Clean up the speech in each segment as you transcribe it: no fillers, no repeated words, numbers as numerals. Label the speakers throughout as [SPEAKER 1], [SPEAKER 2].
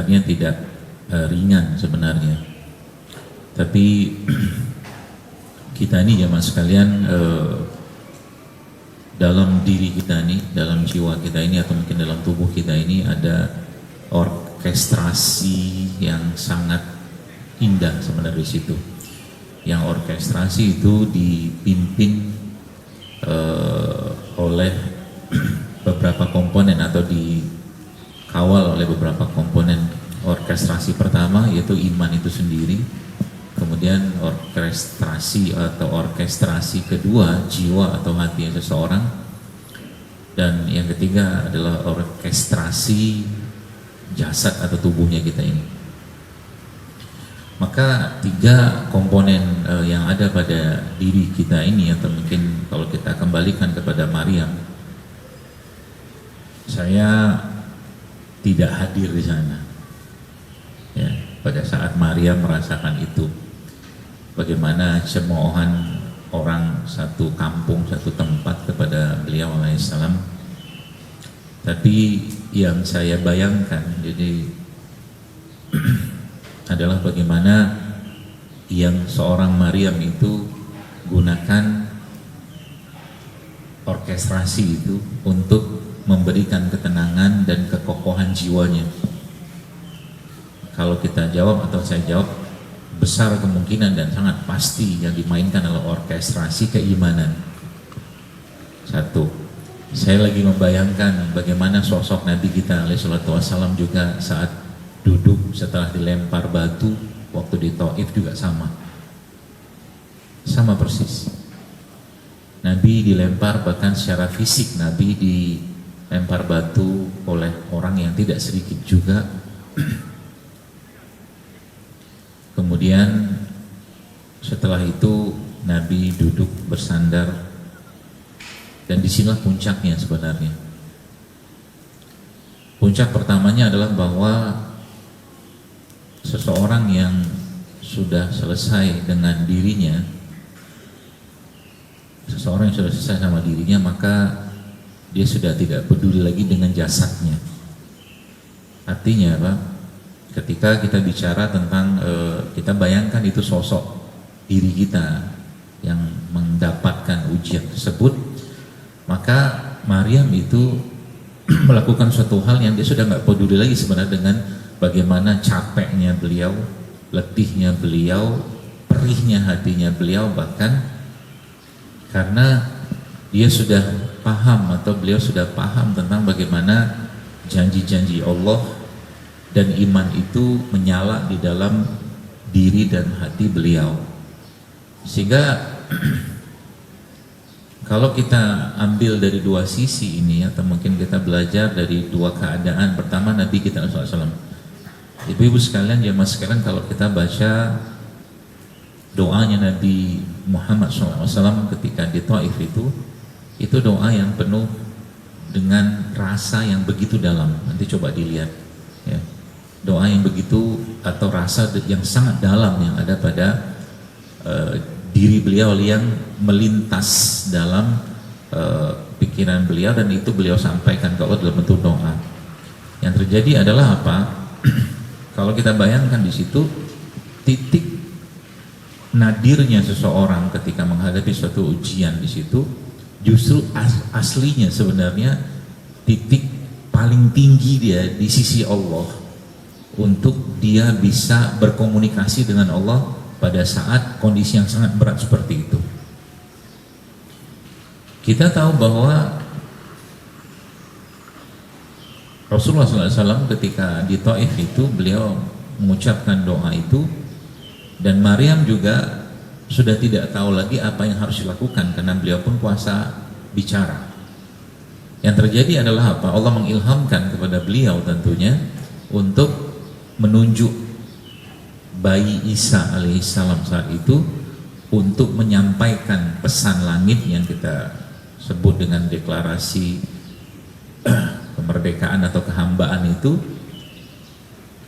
[SPEAKER 1] sebenarnya tidak ringan sebenarnya. Tapi kita ini jamaah sekalian, dalam diri kita ini, dalam jiwa kita ini, atau mungkin dalam tubuh kita ini ada orkestrasi yang sangat indah sebenarnya di situ. Yang orkestrasi itu dipimpin oleh beberapa komponen atau dikawal oleh beberapa komponen. Orkestrasi pertama yaitu iman itu sendiri, kemudian orkestrasi kedua jiwa atau hati seseorang, dan yang ketiga adalah orkestrasi jasad atau tubuhnya kita ini. Maka tiga komponen yang ada pada diri kita ini, atau mungkin kalau kita kembalikan kepada Maryam, saya tidak hadir di sana ya, pada saat Maryam merasakan itu, bagaimana cemoohan orang satu kampung, satu tempat kepada beliau alaihissalam. Tapi yang saya bayangkan jadi adalah bagaimana yang seorang Maryam itu gunakan orkestrasi itu untuk memberikan ketenangan dan kekokohan jiwanya. Kalau kita jawab atau saya jawab, besar kemungkinan dan sangat pasti yang dimainkan adalah orkestrasi keimanan. Satu, saya lagi membayangkan bagaimana sosok Nabi kita alaihissalam juga saat duduk setelah dilempar batu waktu di Taif juga sama persis. Nabi dilempar, bahkan secara fisik Nabi dilempar batu oleh orang yang tidak sedikit juga. Kemudian setelah itu Nabi duduk bersandar, dan disinilah puncaknya sebenarnya. Puncak pertamanya adalah bahwa seseorang yang sudah selesai dengan dirinya, seseorang yang sudah selesai sama dirinya, maka dia sudah tidak peduli lagi dengan jasadnya. Artinya apa? Ketika kita bicara tentang kita bayangkan itu sosok diri kita yang mendapatkan ujian tersebut, maka Maryam itu melakukan suatu hal yang dia sudah nggak peduli lagi sebenarnya dengan bagaimana capeknya beliau, letihnya beliau, perihnya hatinya beliau, bahkan karena dia sudah paham atau beliau sudah paham tentang bagaimana janji-janji Allah dan iman itu menyala di dalam diri dan hati beliau. Sehingga kalau kita ambil dari dua sisi ini, atau mungkin kita belajar dari dua keadaan. Pertama, Nabi kita SAW. Ibu-ibu sekalian, jamaah sekalian, kalau kita baca doanya Nabi Muhammad SAW ketika di Taif itu doa yang penuh dengan rasa yang begitu dalam. Nanti coba dilihat ya. Doa yang begitu atau rasa yang sangat dalam yang ada pada diri beliau yang melintas dalam pikiran beliau, dan itu beliau sampaikan ke Allah dalam bentuk doa. Yang terjadi adalah apa? Kalau kita bayangkan di situ, titik nadirnya seseorang ketika menghadapi suatu ujian di situ, justru aslinya sebenarnya titik paling tinggi dia di sisi Allah untuk dia bisa berkomunikasi dengan Allah pada saat kondisi yang sangat berat seperti itu. Kita tahu bahwa Rasulullah SAW ketika di Taif itu beliau mengucapkan doa itu, dan Maryam juga sudah tidak tahu lagi apa yang harus dilakukan karena beliau pun kuasa bicara. Yang terjadi adalah apa? Allah mengilhamkan kepada beliau tentunya untuk menunjuk bayi Isa alaihissalam saat itu untuk menyampaikan pesan langit yang kita sebut dengan deklarasi kemerdekaan atau kehambaan itu,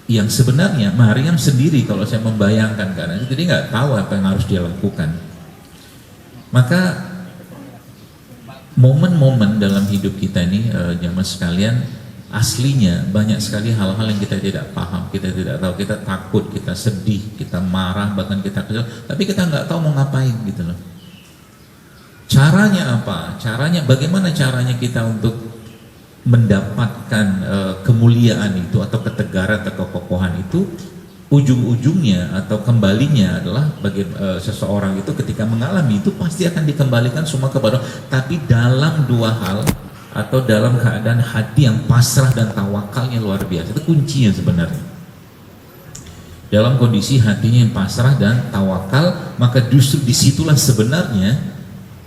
[SPEAKER 1] yang sebenarnya Maryam sendiri kalau saya membayangkan karena itu dia nggak tahu apa yang harus dia lakukan. Maka momen-momen dalam hidup kita ini jamaah sekalian, aslinya banyak sekali hal-hal yang kita tidak paham, kita tidak tahu, kita takut, kita sedih, kita marah, bahkan kita kesel, tapi kita nggak tahu mau ngapain gitu loh. Caranya apa? Bagaimana caranya kita untuk mendapatkan kemuliaan itu atau ketegaran atau kekokohan itu? Ujung-ujungnya atau kembalinya adalah bagi seseorang itu ketika mengalami itu pasti akan dikembalikan semua kepada Allah, tapi dalam dua hal, atau dalam keadaan hati yang pasrah dan tawakalnya luar biasa. Itu kuncinya sebenarnya. Dalam kondisi hatinya yang pasrah dan tawakal, maka justru disitulah sebenarnya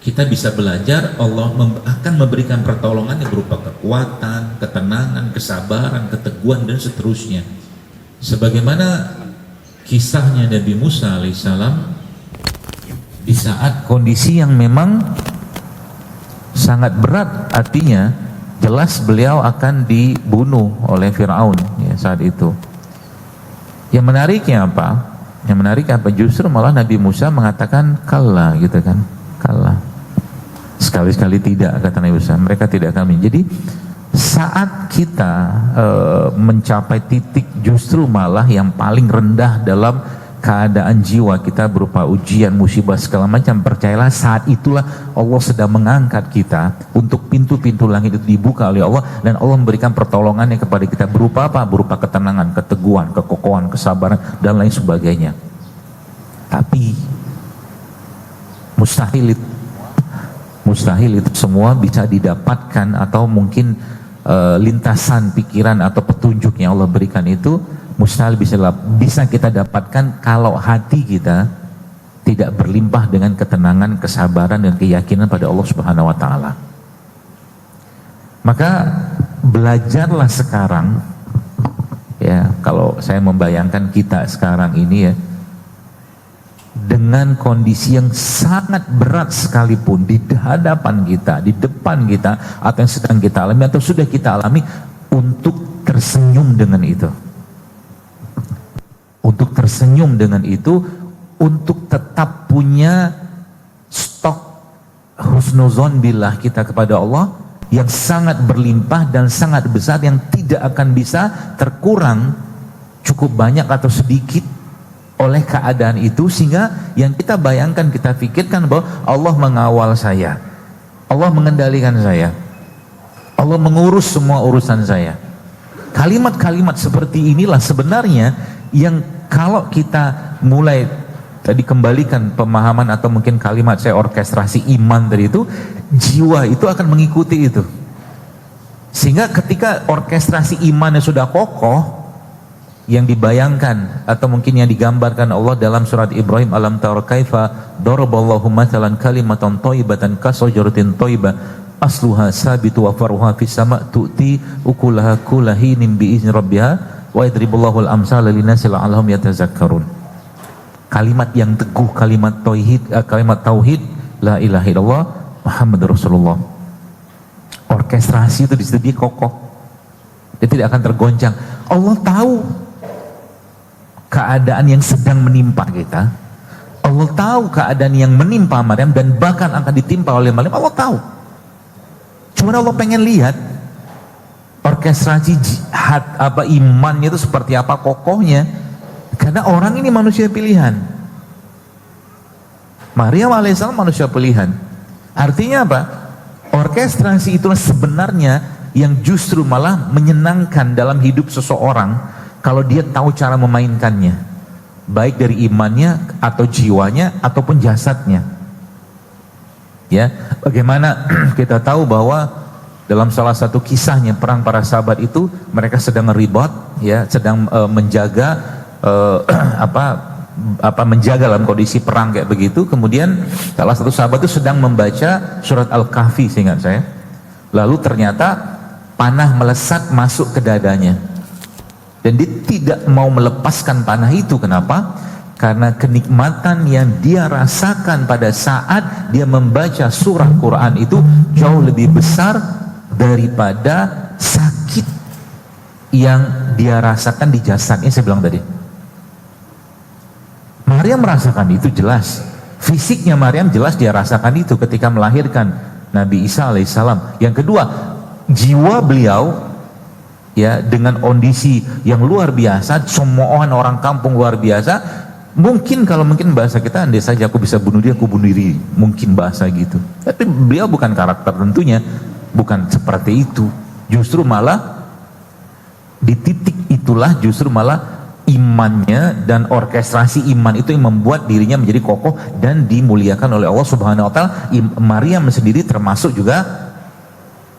[SPEAKER 1] kita bisa belajar. Allah akan memberikan pertolongan yang berupa kekuatan, ketenangan, kesabaran, keteguhan, dan seterusnya. Sebagaimana kisahnya Nabi Musa alaihissalam di saat kondisi yang memang sangat berat, artinya jelas beliau akan dibunuh oleh Fir'aun ya, saat itu. Yang menariknya apa? Justru malah Nabi Musa mengatakan kalla gitu kan, kalla. Sekali-sekali tidak, kata Nabi Musa, mereka tidak akan. Jadi saat kita mencapai titik justru malah yang paling rendah dalam keadaan jiwa kita berupa ujian, musibah, segala macam, percayalah saat itulah Allah sedang mengangkat kita untuk pintu-pintu langit itu dibuka oleh Allah, dan Allah memberikan pertolongannya kepada kita berupa apa? Berupa ketenangan, keteguhan, kekokohan, kesabaran, dan lain sebagainya. Tapi mustahil itu semua bisa didapatkan, atau mungkin lintasan pikiran atau petunjuk yang Allah berikan itu mustahil bisa kita dapatkan kalau hati kita tidak berlimpah dengan ketenangan, kesabaran, dan keyakinan pada Allah Subhanahu wa Ta'ala. Maka belajarlah sekarang ya, kalau saya membayangkan kita sekarang ini ya, dengan kondisi yang sangat berat sekalipun di hadapan kita, di depan kita, atau yang sedang kita alami atau sudah kita alami, untuk tersenyum dengan itu. Untuk tersenyum dengan itu, untuk tetap punya stok husnuzon billah kita kepada Allah yang sangat berlimpah dan sangat besar, yang tidak akan bisa terkurang cukup banyak atau sedikit oleh keadaan itu, sehingga yang kita bayangkan, kita pikirkan bahwa Allah mengawal saya, Allah mengendalikan saya, Allah mengurus semua urusan saya. Kalimat-kalimat seperti inilah sebenarnya yang kalau kita mulai tadi kembalikan pemahaman atau mungkin kalimat saya orkestrasi iman dari itu, jiwa itu akan mengikuti itu. Sehingga ketika orkestrasi imannya sudah kokoh, yang dibayangkan atau mungkin yang digambarkan Allah dalam surat Ibrahim, alam tara kaifa daraballahu mathalan kalimatan thayyibatan kasajaratin thayyibah asluha sabitu wa faruha fis sama' tu'ti ukulaha kullahinin bi izni rabbiha wa yadribullahu al-amsala linnasi la'allahum yatazakkarun. Kalimat yang teguh, kalimat tauhid, la ilaha illallah Muhammadur Rasulullah. Orkestrasi itu di situ dia kokoh, dia tidak akan tergoncang. Allah tahu keadaan yang sedang menimpa kita, Allah tahu keadaan yang menimpa Maryam dan bahkan akan ditimpa oleh Maryam, Allah tahu. Cuma Allah pengen lihat orkestrasi jihad apa imannya itu seperti apa kokohnya, karena orang ini manusia pilihan. Maryam alaihissalam manusia pilihan. Artinya apa? Orkestrasi itulah sebenarnya yang justru malah menyenangkan dalam hidup seseorang kalau dia tahu cara memainkannya, baik dari imannya atau jiwanya ataupun jasadnya. Ya, bagaimana kita tahu bahwa dalam salah satu kisahnya perang para sahabat itu, mereka sedang ribut, ya, sedang menjaga menjaga dalam kondisi perang kayak begitu. Kemudian salah satu sahabat itu sedang membaca surat Al-Kahfi, seingat saya. Lalu ternyata panah melesat masuk ke dadanya, dan dia tidak mau melepaskan panah itu. Kenapa? Karena kenikmatan yang dia rasakan pada saat dia membaca surah Quran itu jauh lebih besar daripada sakit yang dia rasakan di jasadnya. Saya bilang tadi, Maryam merasakan itu jelas, fisiknya Maryam jelas dia rasakan itu ketika melahirkan Nabi Isa alaihissalam. Yang kedua, jiwa beliau ya, dengan kondisi yang luar biasa, cemoohan orang kampung luar biasa. Mungkin kalau mungkin bahasa kita, andai saja aku bisa bunuh dia, aku bunuh diri, mungkin bahasa gitu. Tapi beliau bukan karakter tentunya, bukan seperti itu. Justru malah di titik itulah justru malah imannya dan orkestrasi iman itu yang membuat dirinya menjadi kokoh dan dimuliakan oleh Allah Subhanahu wa taala. Maryam sendiri termasuk juga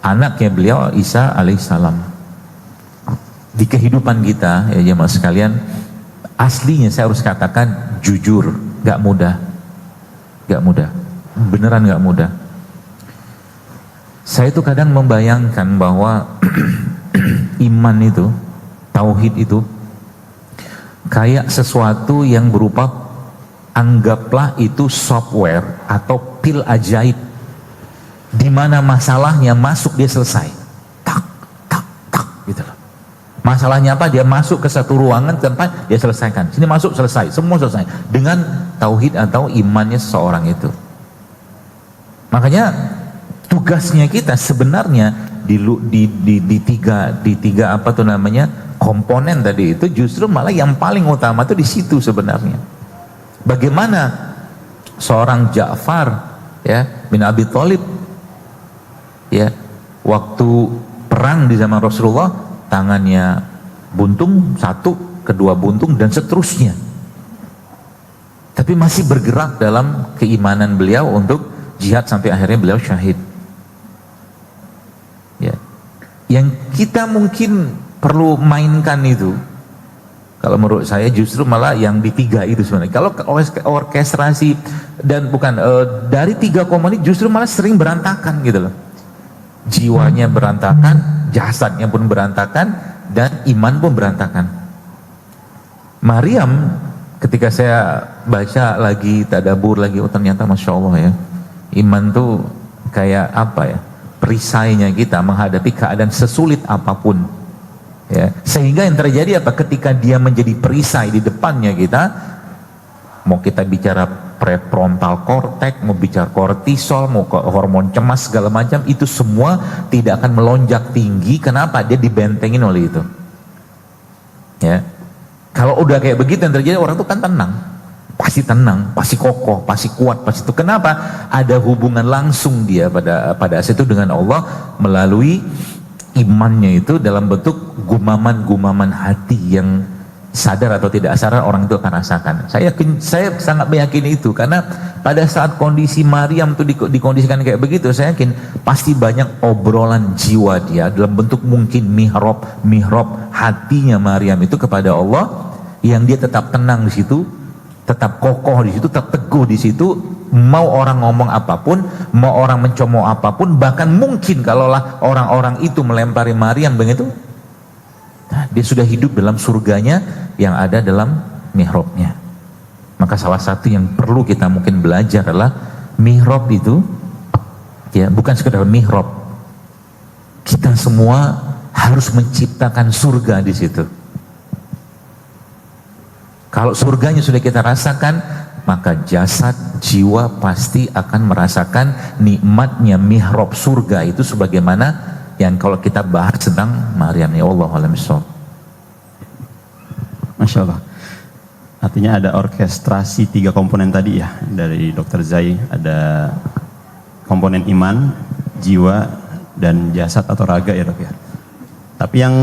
[SPEAKER 1] anaknya beliau Isa alaihissalam. Di kehidupan kita ya jemaah sekalian, aslinya saya harus katakan jujur, gak mudah, beneran gak mudah. Saya itu kadang membayangkan bahwa iman itu, tauhid itu kayak sesuatu yang berupa, anggaplah itu software atau pil ajaib, di mana masalahnya masuk dia selesai, tak gitu loh. Masalahnya apa? Dia masuk ke satu ruangan tempat dia selesaikan. Sini masuk selesai, semua selesai dengan tauhid atau imannya seseorang itu. Makanya tugasnya kita sebenarnya di tiga apa tuh namanya komponen tadi itu, justru malah yang paling utama itu di situ sebenarnya. Bagaimana seorang Ja'far ya bin Abi Thalib ya waktu perang di zaman Rasulullah, tangannya buntung satu, kedua buntung dan seterusnya, tapi masih bergerak dalam keimanan beliau untuk jihad sampai akhirnya beliau syahid. Ya, yang kita mungkin perlu mainkan itu, kalau menurut saya justru malah yang di tiga itu sebenarnya. Kalau orkestrasi dan bukan dari tiga komponen justru malah sering berantakan gitu loh. Jiwanya berantakan, jasadnya pun berantakan, dan iman pun berantakan. Maryam, ketika saya baca lagi, tadabur lagi, oh ternyata Masya Allah ya, iman tuh kayak apa ya, perisainya kita menghadapi keadaan sesulit apapun ya. Sehingga yang terjadi apa, ketika dia menjadi perisai di depannya kita, mau kita bicara prefrontal cortex, mau bicara kortisol, mau hormon cemas segala macam, itu semua tidak akan melonjak tinggi. Kenapa? Dia dibentengin oleh itu ya. Kalau udah kayak begitu yang terjadi, orang itu kan tenang, pasti kokoh, pasti kuat, pasti itu. Kenapa? Ada hubungan langsung dia pada saat itu dengan Allah melalui imannya itu dalam bentuk gumaman hati yang sadar atau tidak sadar orang itu akan rasakan. Saya sangat meyakini itu, karena pada saat kondisi Maryam itu dikondisikan kayak begitu, saya yakin pasti banyak obrolan jiwa dia dalam bentuk mungkin mihrab hatinya Maryam itu kepada Allah, yang dia tetap tenang di situ, tetap kokoh di situ, tetap teguh di situ. Mau orang ngomong apapun, mau orang mencemooh apapun, bahkan mungkin kalaulah orang-orang itu melempari Maryam begitu, nah, dia sudah hidup dalam surganya yang ada dalam mihrabnya. Maka salah satu yang perlu kita mungkin belajar adalah mihrab itu ya bukan sekedar mihrab. Kita semua harus menciptakan surga di situ. Kalau surganya sudah kita rasakan, maka jasad, jiwa pasti akan merasakan nikmatnya mihrab surga itu, sebagaimana yang kalau kita bahas tentang Maryam. Ya Allah alam bissawab.
[SPEAKER 2] Masya Allah. Artinya ada orkestrasi tiga komponen tadi ya dari Dr. Zai. Ada komponen iman, jiwa, dan jasad atau raga ya dok ya. Tapi yang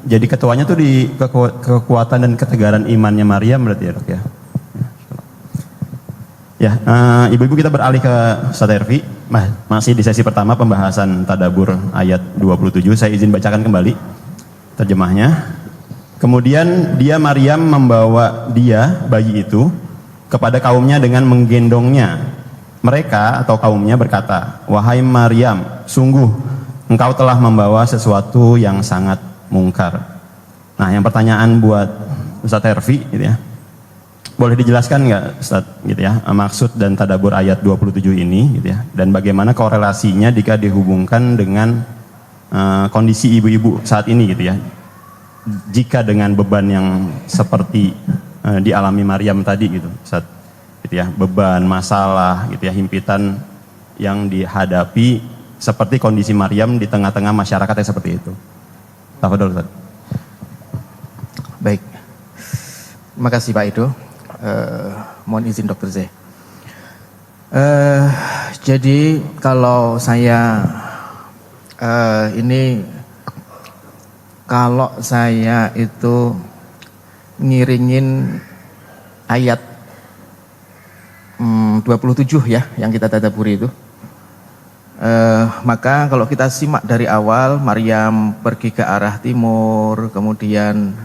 [SPEAKER 2] jadi ketuanya tuh di kekuatan dan ketegaran imannya Maryam berarti ya dok ya. Ya, ibu-ibu kita beralih ke Ustaz Herfi. Masih di sesi pertama pembahasan tadabur ayat 27. Saya izin bacakan kembali terjemahnya. Kemudian dia Maryam membawa dia bayi itu kepada kaumnya dengan menggendongnya. Mereka atau kaumnya berkata, "Wahai Maryam, sungguh engkau telah membawa sesuatu yang sangat mungkar." Nah, yang pertanyaan buat Ustaz Herfi gitu ya. Boleh dijelaskan nggak Ustaz gitu ya, maksud dan tadabur ayat 27 ini gitu ya, dan bagaimana korelasinya jika dihubungkan dengan kondisi ibu-ibu saat ini gitu ya, jika dengan beban yang seperti dialami Maryam tadi gitu Ustaz gitu ya, beban, masalah gitu ya, himpitan yang dihadapi seperti kondisi Maryam di tengah-tengah masyarakat yang seperti itu. Tafadhol Ustaz.
[SPEAKER 3] Baik, terima kasih Pak Edo. Mohon izin Dr. Z. Jadi kalau saya kalau saya itu ngiringin ayat 27 ya yang kita tadaburi itu, maka kalau kita simak dari awal, Maryam pergi ke arah timur, kemudian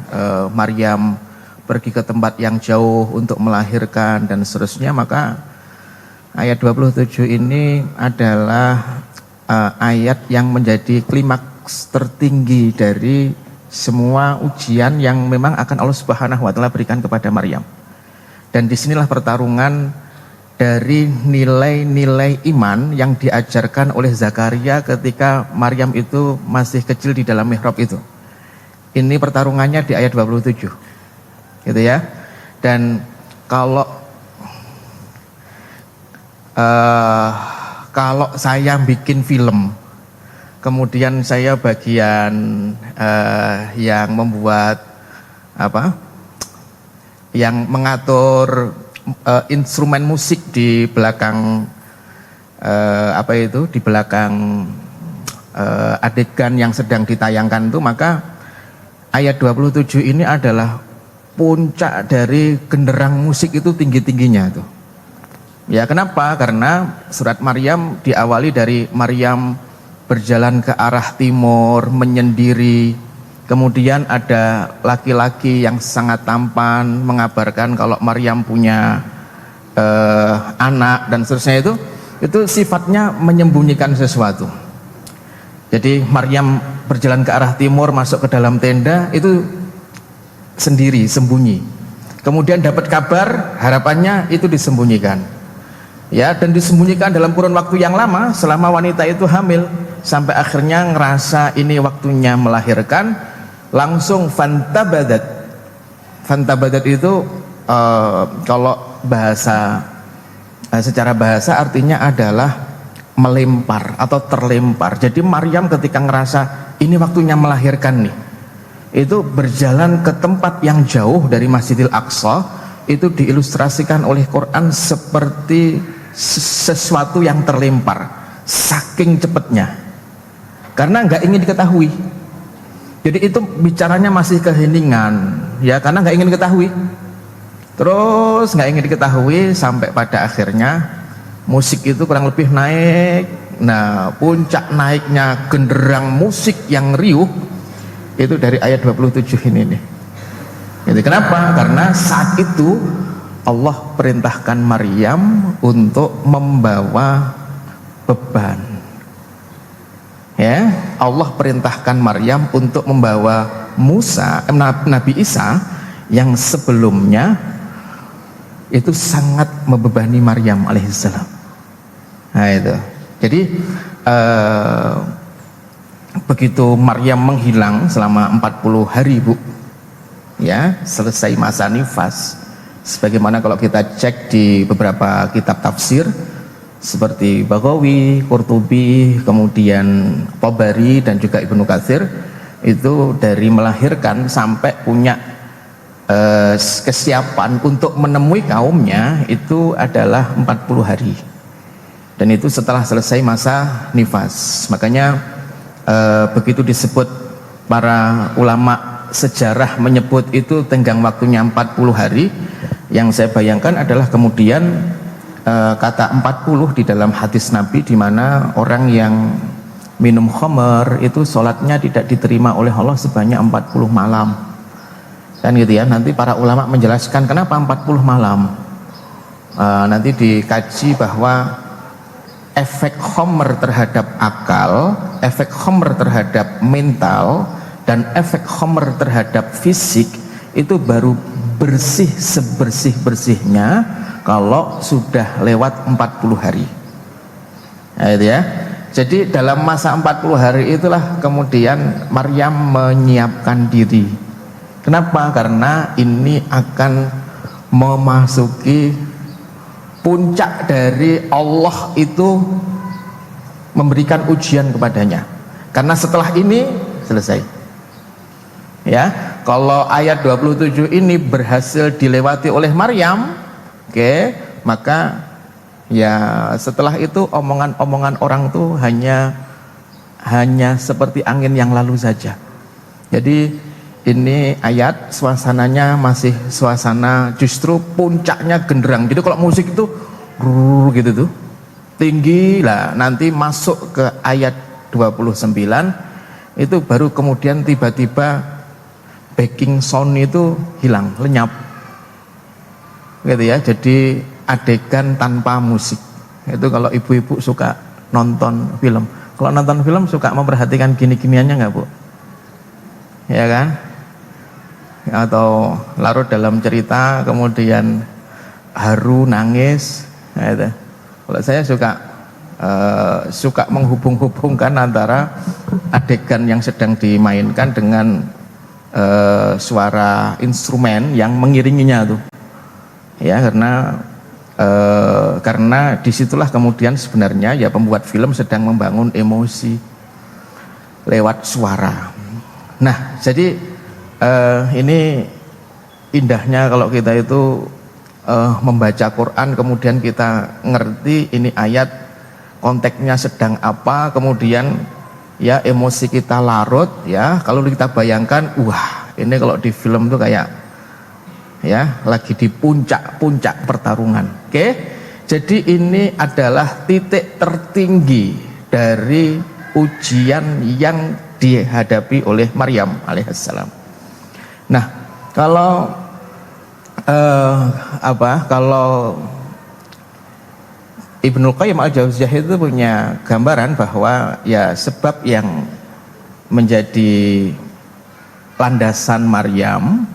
[SPEAKER 3] Maryam pergi ke tempat yang jauh untuk melahirkan dan seterusnya, maka ayat 27 ini adalah ayat yang menjadi klimaks tertinggi dari semua ujian yang memang akan Allah Subhanahu wa taala berikan kepada Maryam. Dan disinilah pertarungan dari nilai-nilai iman yang diajarkan oleh Zakaria ketika Maryam itu masih kecil di dalam mihrab itu. Ini pertarungannya di ayat 27. Gitu ya. Dan kalau saya bikin film, kemudian saya bagian yang membuat yang mengatur instrumen musik di belakang di belakang adegan yang sedang ditayangkan itu, maka ayat 27 ini adalah puncak dari genderang musik itu tinggi-tingginya itu. Ya, kenapa? Karena surat Maryam diawali dari Maryam berjalan ke arah timur, menyendiri. Kemudian ada laki-laki yang sangat tampan mengabarkan kalau Maryam punya anak dan seterusnya. Itu sifatnya menyembunyikan sesuatu. Jadi Maryam berjalan ke arah timur, masuk ke dalam tenda, itu sendiri, sembunyi. Kemudian dapat kabar, harapannya itu disembunyikan. Ya, dan disembunyikan dalam kurun waktu yang lama selama wanita itu hamil, sampai akhirnya ngerasa ini waktunya melahirkan, langsung fantabadat. Fantabadat itu kalau bahasa secara bahasa artinya adalah melempar atau terlempar. Jadi Maryam ketika ngerasa ini waktunya melahirkan nih, itu berjalan ke tempat yang jauh dari Masjidil Aqsa. Itu diilustrasikan oleh Quran seperti sesuatu yang terlempar, saking cepatnya, karena nggak ingin diketahui. Jadi itu bicaranya masih keheningan, ya, karena nggak ingin diketahui. Terus nggak ingin diketahui sampai pada akhirnya musik itu kurang lebih naik. Nah, puncak naiknya genderang musik yang riuh itu dari ayat 27 ini nih. Jadi kenapa? Karena saat itu Allah perintahkan Maryam untuk membawa beban. Ya, Allah perintahkan Maryam untuk membawa Nabi Isa yang sebelumnya itu sangat membebani Maryam alaihissalam. Nah itu. Jadi begitu Maryam menghilang selama 40 hari, Bu, ya, selesai masa nifas, sebagaimana kalau kita cek di beberapa kitab tafsir seperti Baghawi, Qurtubi, kemudian Tabari dan juga Ibnu Katsir, itu dari melahirkan sampai punya kesiapan untuk menemui kaumnya itu adalah 40 hari, dan itu setelah selesai masa nifas. Makanya begitu disebut para ulama sejarah menyebut itu tenggang waktunya 40 hari, yang saya bayangkan adalah kemudian kata 40 di dalam hadis Nabi, di mana orang yang minum khamr itu sholatnya tidak diterima oleh Allah sebanyak 40 malam. Kan gitu ya. Nanti para ulama menjelaskan kenapa 40 malam. Nanti dikaji bahwa efek khamr terhadap akal, efek khamr terhadap mental, dan efek khamr terhadap fisik itu baru bersih sebersih-bersihnya kalau sudah lewat 40 hari. Nah, itu ya. Jadi dalam masa 40 hari itulah kemudian Maryam menyiapkan diri. Kenapa? Karena ini akan memasuki puncak dari Allah itu memberikan ujian kepadanya. Karena setelah ini selesai. Ya, kalau ayat 27 ini berhasil dilewati oleh Maryam, oke, maka ya setelah itu omongan-omongan orang tuh hanya seperti angin yang lalu saja. Jadi ini ayat suasananya masih suasana justru puncaknya genderang. Jadi kalau musik itu gitu tuh tinggi lah, nanti masuk ke ayat 29 itu baru kemudian tiba-tiba backing sound itu hilang, lenyap gitu ya. Jadi adegan tanpa musik itu kalau ibu-ibu suka nonton film, kalau nonton film suka memperhatikan gini-giniannya nggak Bu? Ya kan? Atau larut dalam cerita kemudian haru nangis gitu. Kalau saya suka menghubung-hubungkan antara adegan yang sedang dimainkan dengan suara instrumen yang mengiringinya tuh ya, karena disitulah kemudian sebenarnya ya pembuat film sedang membangun emosi lewat suara. Nah jadi ini indahnya kalau kita itu membaca Quran kemudian kita ngerti ini ayat konteksnya sedang apa, kemudian ya emosi kita larut ya. Kalau kita bayangkan, wah ini kalau di film tuh kayak ya lagi di puncak-puncak pertarungan. Oke, jadi ini adalah titik tertinggi dari ujian yang dihadapi oleh Maryam alaihissalam. Nah kalau kalau Ibnu Qayyim al-Jauziyah itu punya gambaran bahwa ya sebab yang menjadi landasan Maryam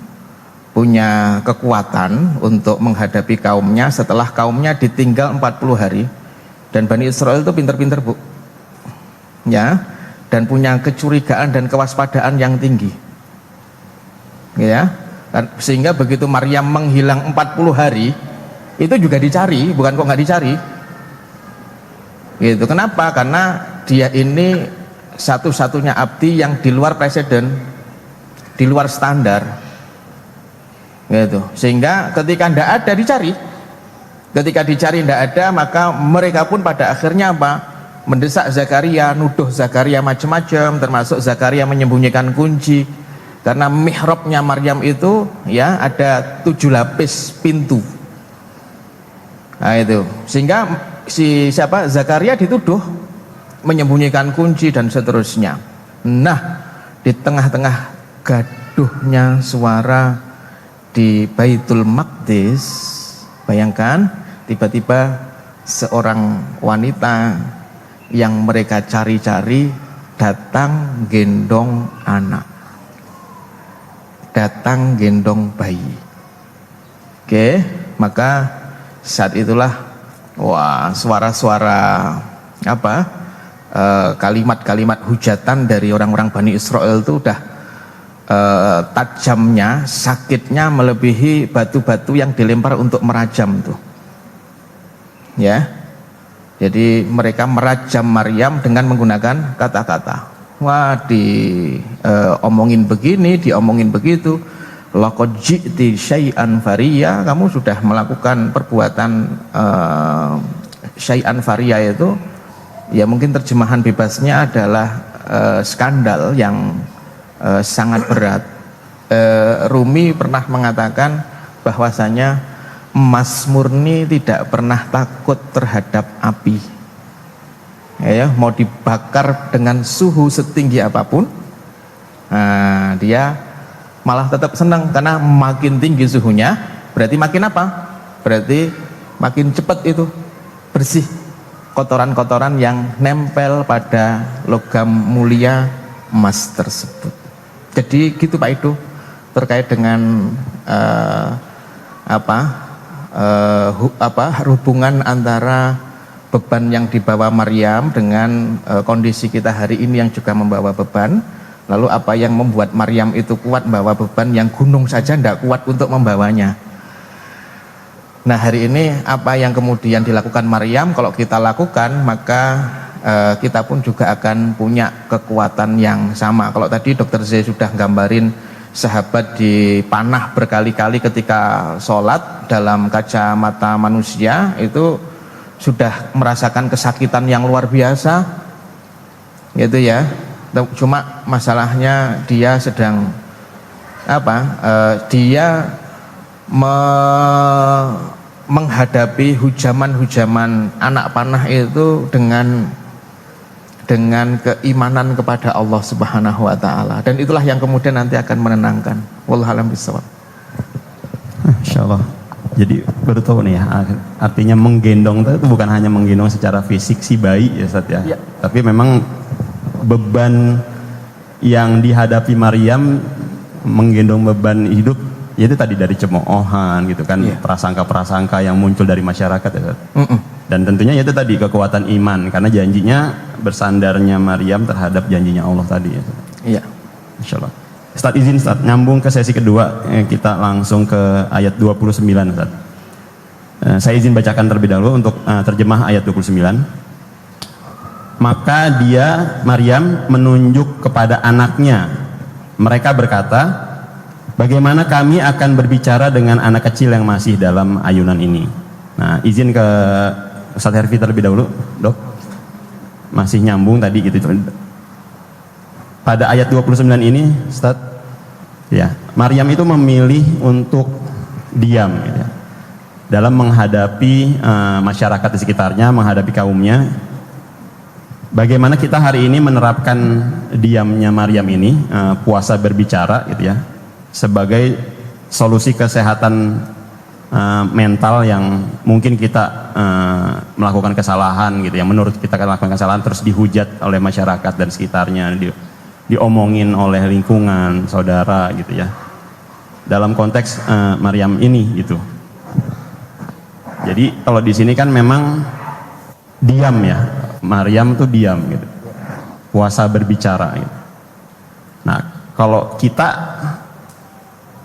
[SPEAKER 3] punya kekuatan untuk menghadapi kaumnya setelah kaumnya ditinggal 40 hari, dan Bani Israel itu pinter-pinter Bu ya, dan punya kecurigaan dan kewaspadaan yang tinggi ya, dan sehingga begitu Maryam menghilang 40 hari itu juga dicari, bukan kok nggak dicari gitu. Kenapa? Karena dia ini satu-satunya abdi yang di luar presiden, di luar standar gitu, sehingga ketika tidak ada dicari, ketika dicari tidak ada, maka mereka pun pada akhirnya apa? Mendesak Zakaria, nuduh Zakaria macam-macam, termasuk Zakaria menyembunyikan kunci karena mihrabnya Maryam itu ya ada 7 lapis pintu. Nah itu sehingga si Zakaria dituduh menyembunyikan kunci dan seterusnya. Nah di tengah-tengah gaduhnya suara di Baitul Maqdis, bayangkan tiba-tiba seorang wanita yang mereka cari-cari datang gendong anak, datang gendong bayi. Oke, maka saat itulah wah suara-suara kalimat-kalimat hujatan dari orang-orang Bani Israel itu udah tajamnya, sakitnya melebihi batu-batu yang dilempar untuk merajam tuh ya. Jadi mereka merajam Maryam dengan menggunakan kata-kata, wah omongin begini, diomongin begitu, laqad ji'ti syai'an fariya, kamu sudah melakukan perbuatan syai'an fariya itu ya mungkin terjemahan bebasnya adalah skandal yang sangat berat. Rumi pernah mengatakan bahwasanya emas murni tidak pernah takut terhadap api ya, mau dibakar dengan suhu setinggi apapun dia malah tetap senang, karena makin tinggi suhunya berarti makin apa? Berarti makin cepat itu bersih kotoran-kotoran yang nempel pada logam mulia emas tersebut. Jadi gitu Pak Ido terkait dengan hubungan antara beban yang dibawa Maryam dengan kondisi kita hari ini yang juga membawa beban. Lalu apa yang membuat Maryam itu kuat membawa beban yang gunung saja tidak kuat untuk membawanya. Nah hari ini apa yang kemudian dilakukan Maryam, kalau kita lakukan maka kita pun juga akan punya kekuatan yang sama. Kalau tadi Dr. Z sudah gambarin sahabat dipanah berkali-kali ketika sholat, dalam kacamata manusia itu sudah merasakan kesakitan yang luar biasa gitu ya. Cuma masalahnya dia sedang dia menghadapi hujaman-hujaman anak panah itu dengan keimanan kepada Allah Subhanahu wa taala, dan itulah yang kemudian nanti akan menenangkan. Wallahu a'lam bishawab.
[SPEAKER 2] Insyaallah. Jadi baru tahu nih ya, artinya menggendong itu bukan hanya menggendong secara fisik si bayi ya Ustaz ya.
[SPEAKER 3] Ya.
[SPEAKER 2] Tapi memang beban yang dihadapi Maryam, menggendong beban hidup, yaitu tadi dari cemoohan gitu kan,
[SPEAKER 3] Iya.
[SPEAKER 2] prasangka-prasangka yang muncul dari masyarakat ya Ustaz. Dan tentunya itu tadi kekuatan iman, karena janjinya bersandarnya Maryam terhadap janjinya Allah tadi ya Ustaz.
[SPEAKER 3] Iya.
[SPEAKER 2] Insyaallah. Ustaz izin Ustaz, nyambung ke sesi kedua, kita langsung ke ayat 29 Ustaz. Saya izin bacakan terlebih dahulu untuk terjemah ayat 29. Maka dia, Maryam, menunjuk kepada anaknya. Mereka berkata, bagaimana kami akan berbicara dengan anak kecil yang masih dalam ayunan ini? Nah, izin ke Ustaz Herfi terlebih dahulu, Dok. Masih nyambung tadi gitu. Pada ayat 29 ini, Ustaz, ya, Maryam itu memilih untuk diam gitu ya, dalam menghadapi masyarakat di sekitarnya, menghadapi kaumnya. Bagaimana kita hari ini menerapkan diamnya Maryam ini, puasa berbicara gitu ya, sebagai solusi kesehatan mental yang mungkin kita melakukan kesalahan gitu ya, menurut kita melakukan kesalahan terus dihujat oleh masyarakat dan sekitarnya, diomongin oleh lingkungan, saudara gitu ya, dalam konteks Maryam ini gitu. Jadi kalau di sini kan memang diam ya, Maryam tuh diam gitu, puasa berbicara gitu. Nah, kalau kita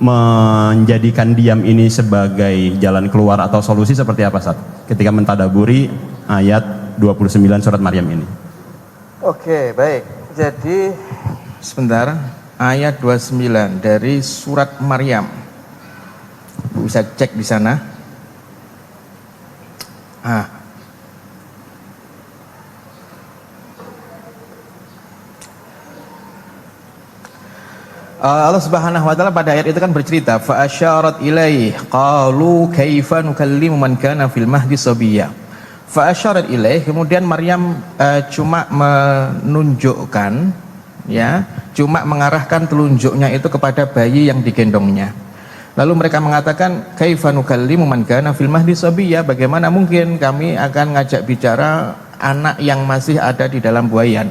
[SPEAKER 2] menjadikan diam ini sebagai jalan keluar atau solusi seperti apa Ustaz ketika mentadaburi ayat 29 surat Maryam ini?
[SPEAKER 3] Oke, baik. Jadi sebentar, ayat 29 dari surat Maryam. Bisa cek di sana. Allah Subhanahu wa taala pada ayat itu kan bercerita, fa asyarat ilaih qalu kaifa nukallimu man kana fil mahdi sabiyya. Fa asyarat ilaih, kemudian Maryam cuma menunjukkan ya, cuma mengarahkan telunjuknya itu kepada bayi yang digendongnya. Lalu mereka mengatakan, kaifa nukallimu man kana fil mahdi sabiyya, bagaimana mungkin kami akan ngajak bicara anak yang masih ada di dalam buayan.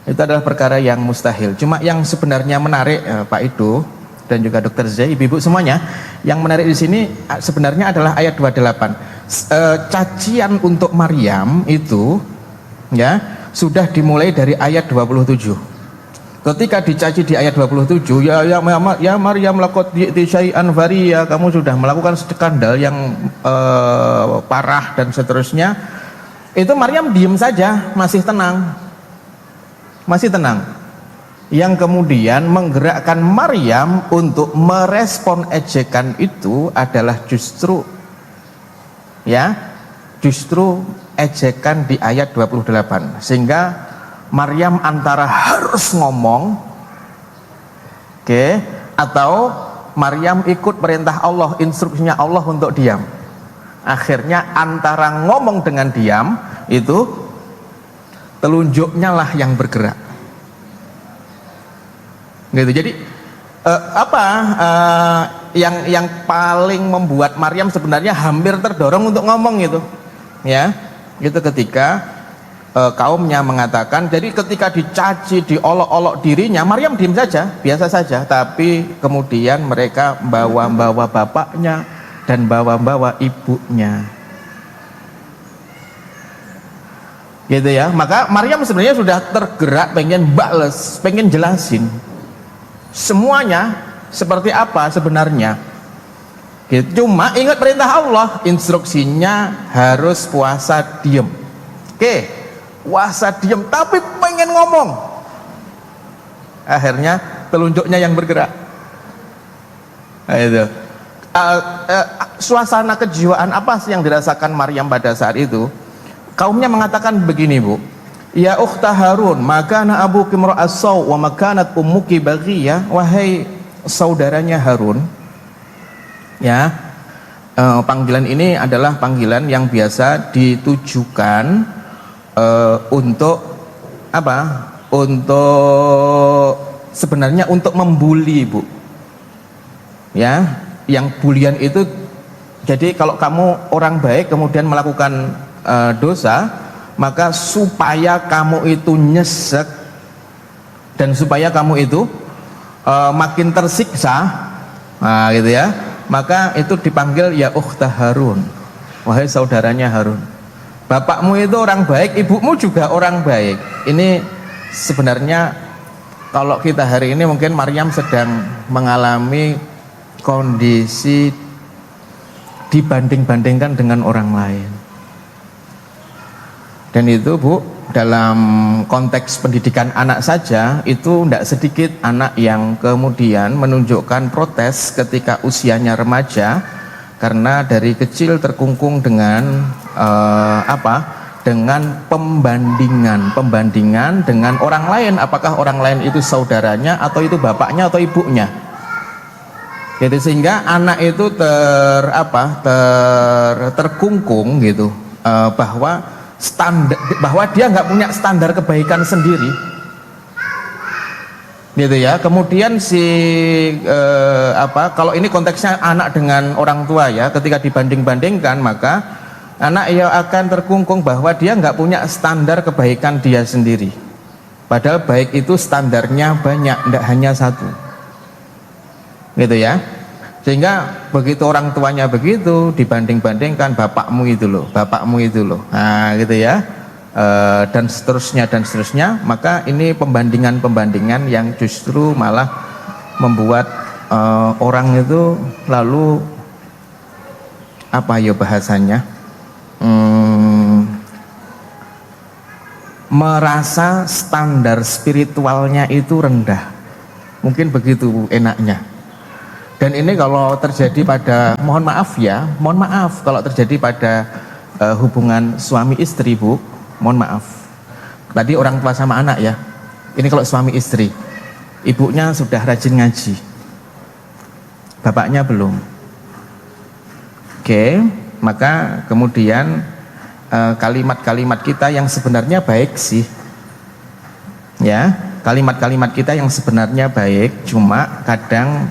[SPEAKER 3] Itu adalah perkara yang mustahil. Cuma yang sebenarnya menarik Pak Ido dan juga Dr. Zai, ibu-ibu semuanya, yang menarik di sini sebenarnya adalah ayat 28. Cacian untuk Maryam itu ya sudah dimulai dari ayat 27. Ketika dicaci di ayat 27, ya Maryam laqad ji'ti syai'an fariya, kamu sudah melakukan skandal yang parah dan seterusnya. Itu Maryam diem saja, masih tenang. Masih tenang. Yang kemudian menggerakkan Maryam untuk merespon ejekan itu adalah justru ejekan di ayat 28. Sehingga Maryam antara harus ngomong, atau Maryam ikut perintah Allah, instruksinya Allah untuk diam. Akhirnya antara ngomong dengan diam itu telunjuknya lah yang bergerak. Gitu. Jadi yang paling membuat Maryam sebenarnya hampir terdorong untuk ngomong itu, ya, itu ketika kaumnya mengatakan, jadi ketika dicaci, diolok-olok dirinya, Maryam diam saja, biasa saja, tapi kemudian mereka bawa-bawa bapaknya dan bawa-bawa ibunya. Gitu ya. Maka Maryam sebenarnya sudah tergerak pengen bales, pengen jelasin semuanya seperti apa sebenarnya. Gitu. Cuma ingat perintah Allah, instruksinya harus puasa diem. Puasa diem tapi pengen ngomong. Akhirnya telunjuknya yang bergerak. Nah, itu. Suasana kejiwaan apa sih yang dirasakan Maryam pada saat itu? Kaumnya mengatakan begini, Bu. Ya ukhta Harun, makana abuki imra'as saw wa makanat ummuki baghiyah. Wahai saudaranya Harun. Ya. Panggilan ini adalah panggilan yang biasa ditujukan untuk apa? Untuk sebenarnya untuk membuli, Bu. Ya, yang bulian itu jadi kalau kamu orang baik kemudian melakukan dosa, maka supaya kamu itu nyesek dan supaya kamu itu makin tersiksa, nah gitu ya, maka itu dipanggil ya ukhta Harun, wahai saudaranya Harun. Bapakmu itu orang baik, ibumu juga orang baik. Ini sebenarnya kalau kita hari ini mungkin Maryam sedang mengalami kondisi dibanding-bandingkan dengan orang lain. Dan itu, Bu, dalam konteks pendidikan anak saja itu tidak sedikit anak yang kemudian menunjukkan protes ketika usianya remaja karena dari kecil terkungkung dengan dengan pembandingan dengan orang lain, apakah orang lain itu saudaranya atau itu bapaknya atau ibunya. Jadi sehingga anak itu terkungkung gitu, bahwa dia nggak punya standar kebaikan sendiri, gitu ya. Kemudian kalau ini konteksnya anak dengan orang tua ya, ketika dibanding-bandingkan maka anak ya akan terkungkung bahwa dia nggak punya standar kebaikan dia sendiri. Padahal baik itu standarnya banyak, tidak hanya satu. Gitu ya. Sehingga begitu orang tuanya begitu dibanding-bandingkan, bapakmu itu loh, nah gitu ya, dan seterusnya, maka ini pembandingan yang justru malah membuat orang itu lalu apa ya bahasanya, merasa standar spiritualnya itu rendah, mungkin begitu enaknya. Dan ini kalau terjadi pada, mohon maaf kalau terjadi pada hubungan suami istri, Bu, mohon maaf. Tadi orang tua sama anak ya, ini kalau suami istri, ibunya sudah rajin ngaji, bapaknya belum. Oke, maka kemudian kalimat-kalimat kita yang sebenarnya baik sih, ya, kalimat-kalimat kita yang sebenarnya baik, cuma kadang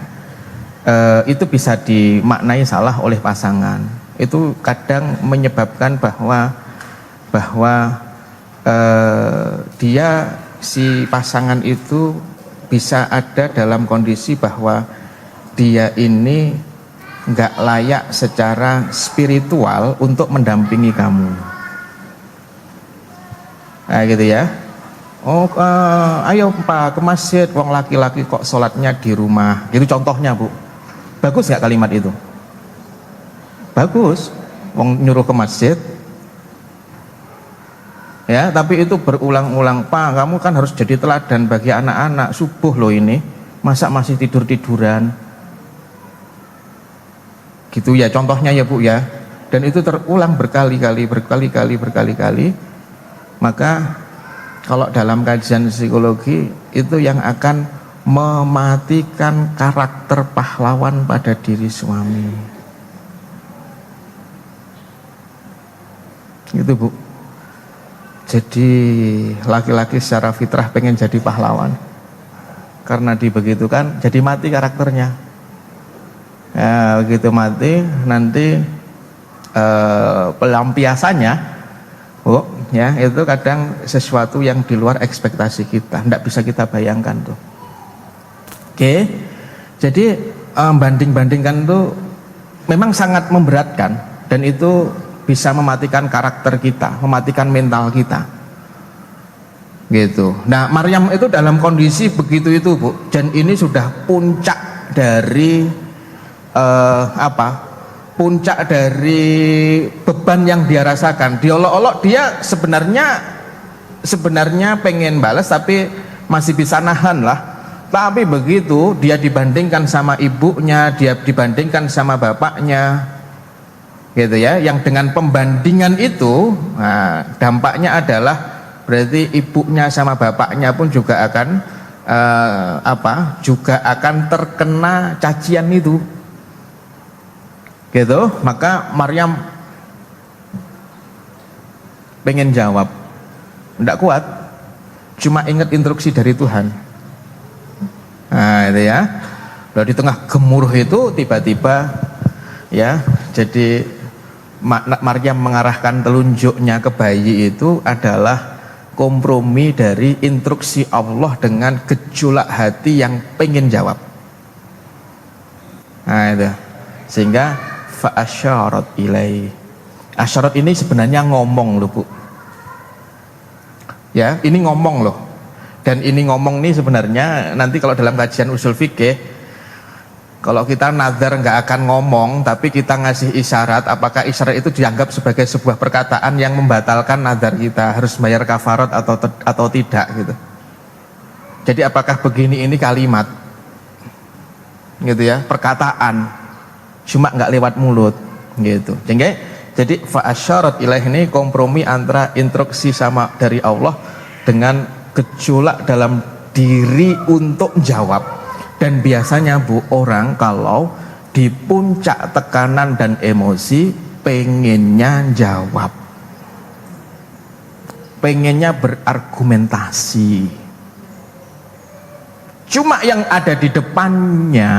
[SPEAKER 3] itu bisa dimaknai salah oleh pasangan. Itu kadang menyebabkan bahwa dia, si pasangan itu bisa ada dalam kondisi bahwa dia ini nggak layak secara spiritual untuk mendampingi kamu. Nah gitu ya. Ayo Pak ke masjid, wong laki-laki kok sholatnya di rumah. Itu contohnya, Bu. Bagus nggak kalimat itu? Bagus, wong nyuruh ke masjid, ya. Tapi itu berulang-ulang, Pak, kamu kan harus jadi teladan bagi anak-anak. Subuh loh ini, masa masih tidur-tiduran? Gitu ya, contohnya ya, Bu ya. Dan itu terulang berkali-kali. Maka kalau dalam kajian psikologi itu yang akan mematikan karakter pahlawan pada diri suami. Gitu, Bu. Jadi laki-laki secara fitrah pengen jadi pahlawan, karena dibegitukan jadi mati karakternya. Ya, begitu mati nanti pelampiasannya, Bu, ya, itu kadang sesuatu yang di luar ekspektasi kita, tidak bisa kita bayangkan tuh. Oke, jadi banding-bandingkan itu memang sangat memberatkan, dan itu bisa mematikan karakter kita, mematikan mental kita, gitu. Nah, Maryam itu dalam kondisi begitu itu, Bu, dan ini sudah puncak dari puncak dari beban yang dia rasakan. Diolok-olok dia sebenarnya pengen balas, tapi masih bisa nahan lah. Tapi begitu dia dibandingkan sama ibunya, dia dibandingkan sama bapaknya, gitu ya, yang dengan pembandingan itu, nah, dampaknya adalah berarti ibunya sama bapaknya pun juga akan juga akan terkena cacian itu, gitu. Maka Maryam pengen jawab, tidak kuat, cuma ingat instruksi dari Tuhan. Nah itu ya, lalu di tengah gemuruh itu tiba-tiba ya, jadi Maryam mengarahkan telunjuknya ke bayi itu adalah kompromi dari instruksi Allah dengan gejolak hati yang pengen jawab. Nah itu, sehingga fa'asyarat ilai. Asyarat ini sebenarnya ngomong loh Bu. Ya, ini ngomong loh. Dan ini ngomong nih sebenarnya nanti kalau dalam kajian usul fikih, kalau kita nazar nggak akan ngomong tapi kita ngasih isyarat, apakah isyarat itu dianggap sebagai sebuah perkataan yang membatalkan nazar kita harus bayar kafarat atau tidak gitu. Jadi apakah begini ini kalimat gitu ya, perkataan cuma nggak lewat mulut gitu. Jadi fa'asyarat ilaih ini kompromi antara instruksi sama dari Allah dengan gejolak dalam diri untuk jawab. Dan biasanya Bu, orang kalau di puncak tekanan dan emosi pengennya jawab, pengennya berargumentasi, cuma yang ada di depannya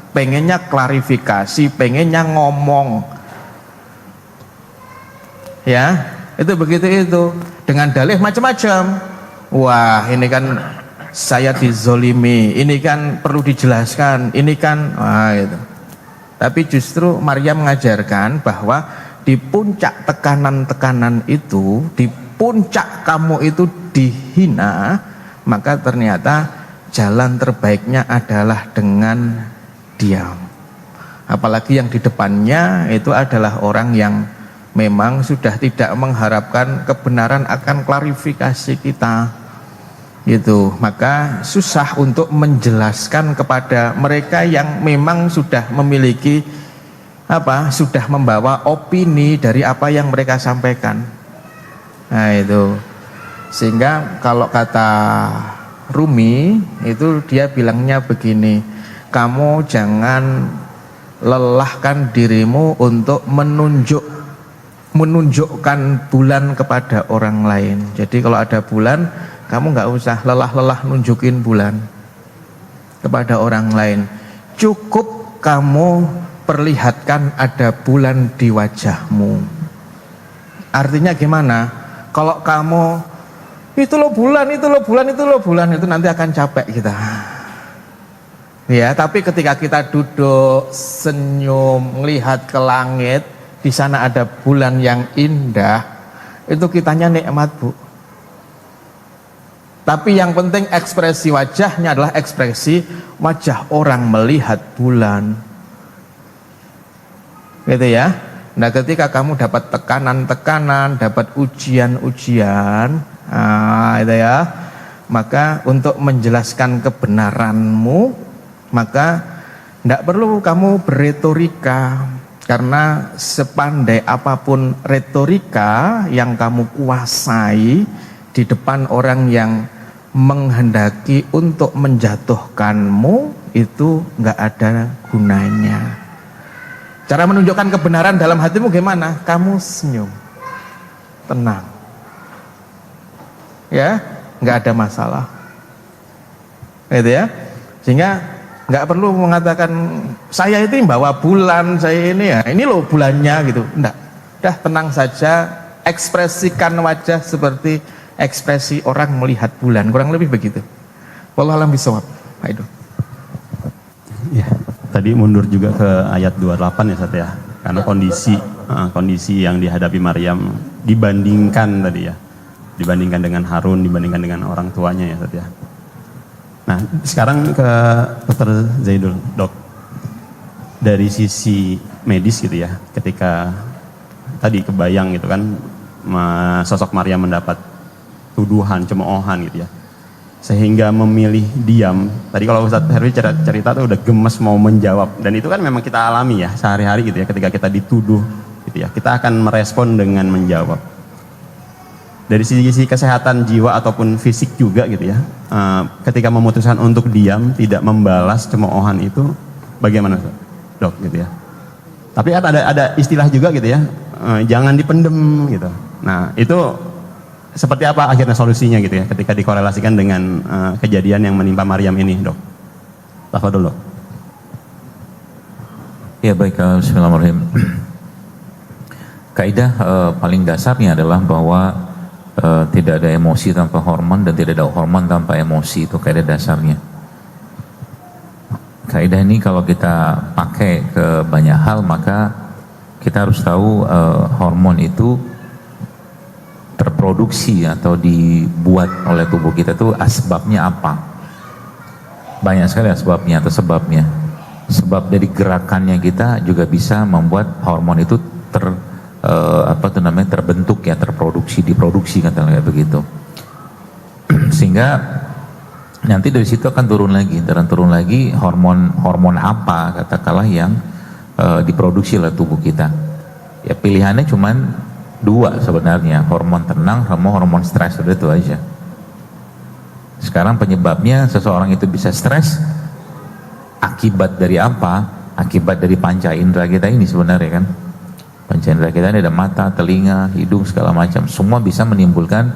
[SPEAKER 3] pengennya klarifikasi, pengennya ngomong ya, itu begitu itu dengan dalih macam-macam. Wah ini kan saya dizolimi, ini kan perlu dijelaskan, ini kan itu. Tapi justru Maryam mengajarkan bahwa di puncak tekanan-tekanan itu, di puncak kamu itu dihina, maka ternyata jalan terbaiknya adalah dengan diam. Apalagi yang di depannya itu adalah orang yang memang sudah tidak mengharapkan kebenaran akan klarifikasi kita gitu. Maka susah untuk menjelaskan kepada mereka yang memang sudah memiliki sudah membawa opini dari apa yang mereka sampaikan. Nah itu, sehingga kalau kata Rumi itu dia bilangnya begini, kamu jangan lelahkan dirimu untuk menunjukkan bulan kepada orang lain. Jadi kalau ada bulan, kamu nggak usah lelah-lelah nunjukin bulan kepada orang lain. Cukup kamu perlihatkan ada bulan di wajahmu. Artinya gimana? Kalau kamu itu loh bulan, itu loh bulan, itu loh bulan, itu nanti akan capek kita. Ya, tapi ketika kita duduk senyum, melihat ke langit, di sana ada bulan yang indah, itu kitanya nikmat Bu. Tapi yang penting ekspresi wajahnya adalah ekspresi wajah orang melihat bulan, gitu ya. Nah ketika kamu dapat tekanan-tekanan, dapat ujian-ujian, itu ya, maka untuk menjelaskan kebenaranmu, maka tidak perlu kamu berretorika, karena sepandai apapun retorika yang kamu kuasai di depan orang yang menghendaki untuk menjatuhkanmu, itu nggak ada gunanya. Cara menunjukkan kebenaran dalam hatimu gimana? Kamu senyum, tenang, ya, nggak ada masalah, gitu ya. Sehingga nggak perlu mengatakan saya itu bawa bulan, saya ini ya, ini loh bulannya gitu. Enggak, dah tenang saja, ekspresikan wajah seperti ekspresi orang melihat bulan, kurang lebih begitu. Wallahu a'lam bishawab. Pak Edo.
[SPEAKER 2] Ya, tadi mundur juga ke ayat 28 ya Ustaz ya. Karena kondisi yang dihadapi Maryam dibandingkan tadi ya. Dibandingkan dengan Harun, dibandingkan dengan orang tuanya ya Ustaz ya. Nah, sekarang ke Dr. Zaidul, Dok. Dari sisi medis gitu ya, ketika tadi kebayang gitu kan sosok Maryam mendapat tuduhan, cemoohan gitu ya. sehingga memilih diam. Tadi kalau Ustadz Herwi cerita tuh udah gemes mau menjawab, dan itu kan memang kita alami ya sehari-hari gitu ya, ketika kita dituduh gitu ya, kita akan merespon dengan menjawab. Dari sisi kesehatan jiwa ataupun fisik juga gitu ya, ketika memutuskan untuk diam, tidak membalas cemoohan itu, bagaimana dok gitu ya? Tapi ada istilah juga gitu ya, jangan dipendem gitu. Nah itu seperti apa akhirnya solusinya gitu ya, ketika dikorelasikan dengan kejadian yang menimpa Maryam ini, dok? Tafadhol, dok.
[SPEAKER 1] Ya baik, bismillahirrahmanirrahim. Kaidah paling dasarnya adalah bahwa tidak ada emosi tanpa hormon dan tidak ada hormon tanpa emosi, itu kaidah dasarnya. Kaidah ini kalau kita pakai ke banyak hal, maka kita harus tahu hormon itu terproduksi atau dibuat oleh tubuh kita itu asbabnya apa. Banyak sekali asbabnya atau sebabnya. Sebab dari gerakannya kita juga bisa membuat hormon itu terbentuk ya, terproduksi, diproduksi katakanlah kayak begitu. Sehingga nanti dari situ akan turun lagi hormon apa katakanlah yang diproduksi oleh tubuh kita. Ya pilihannya cuman dua sebenarnya, hormon tenang sama hormon stres, udah itu aja. Sekarang penyebabnya seseorang itu bisa stres akibat dari apa? Akibat dari panca indera kita ini sebenarnya kan. Panca indera kita ini ada mata, telinga, hidung, segala macam. Semua bisa menimbulkan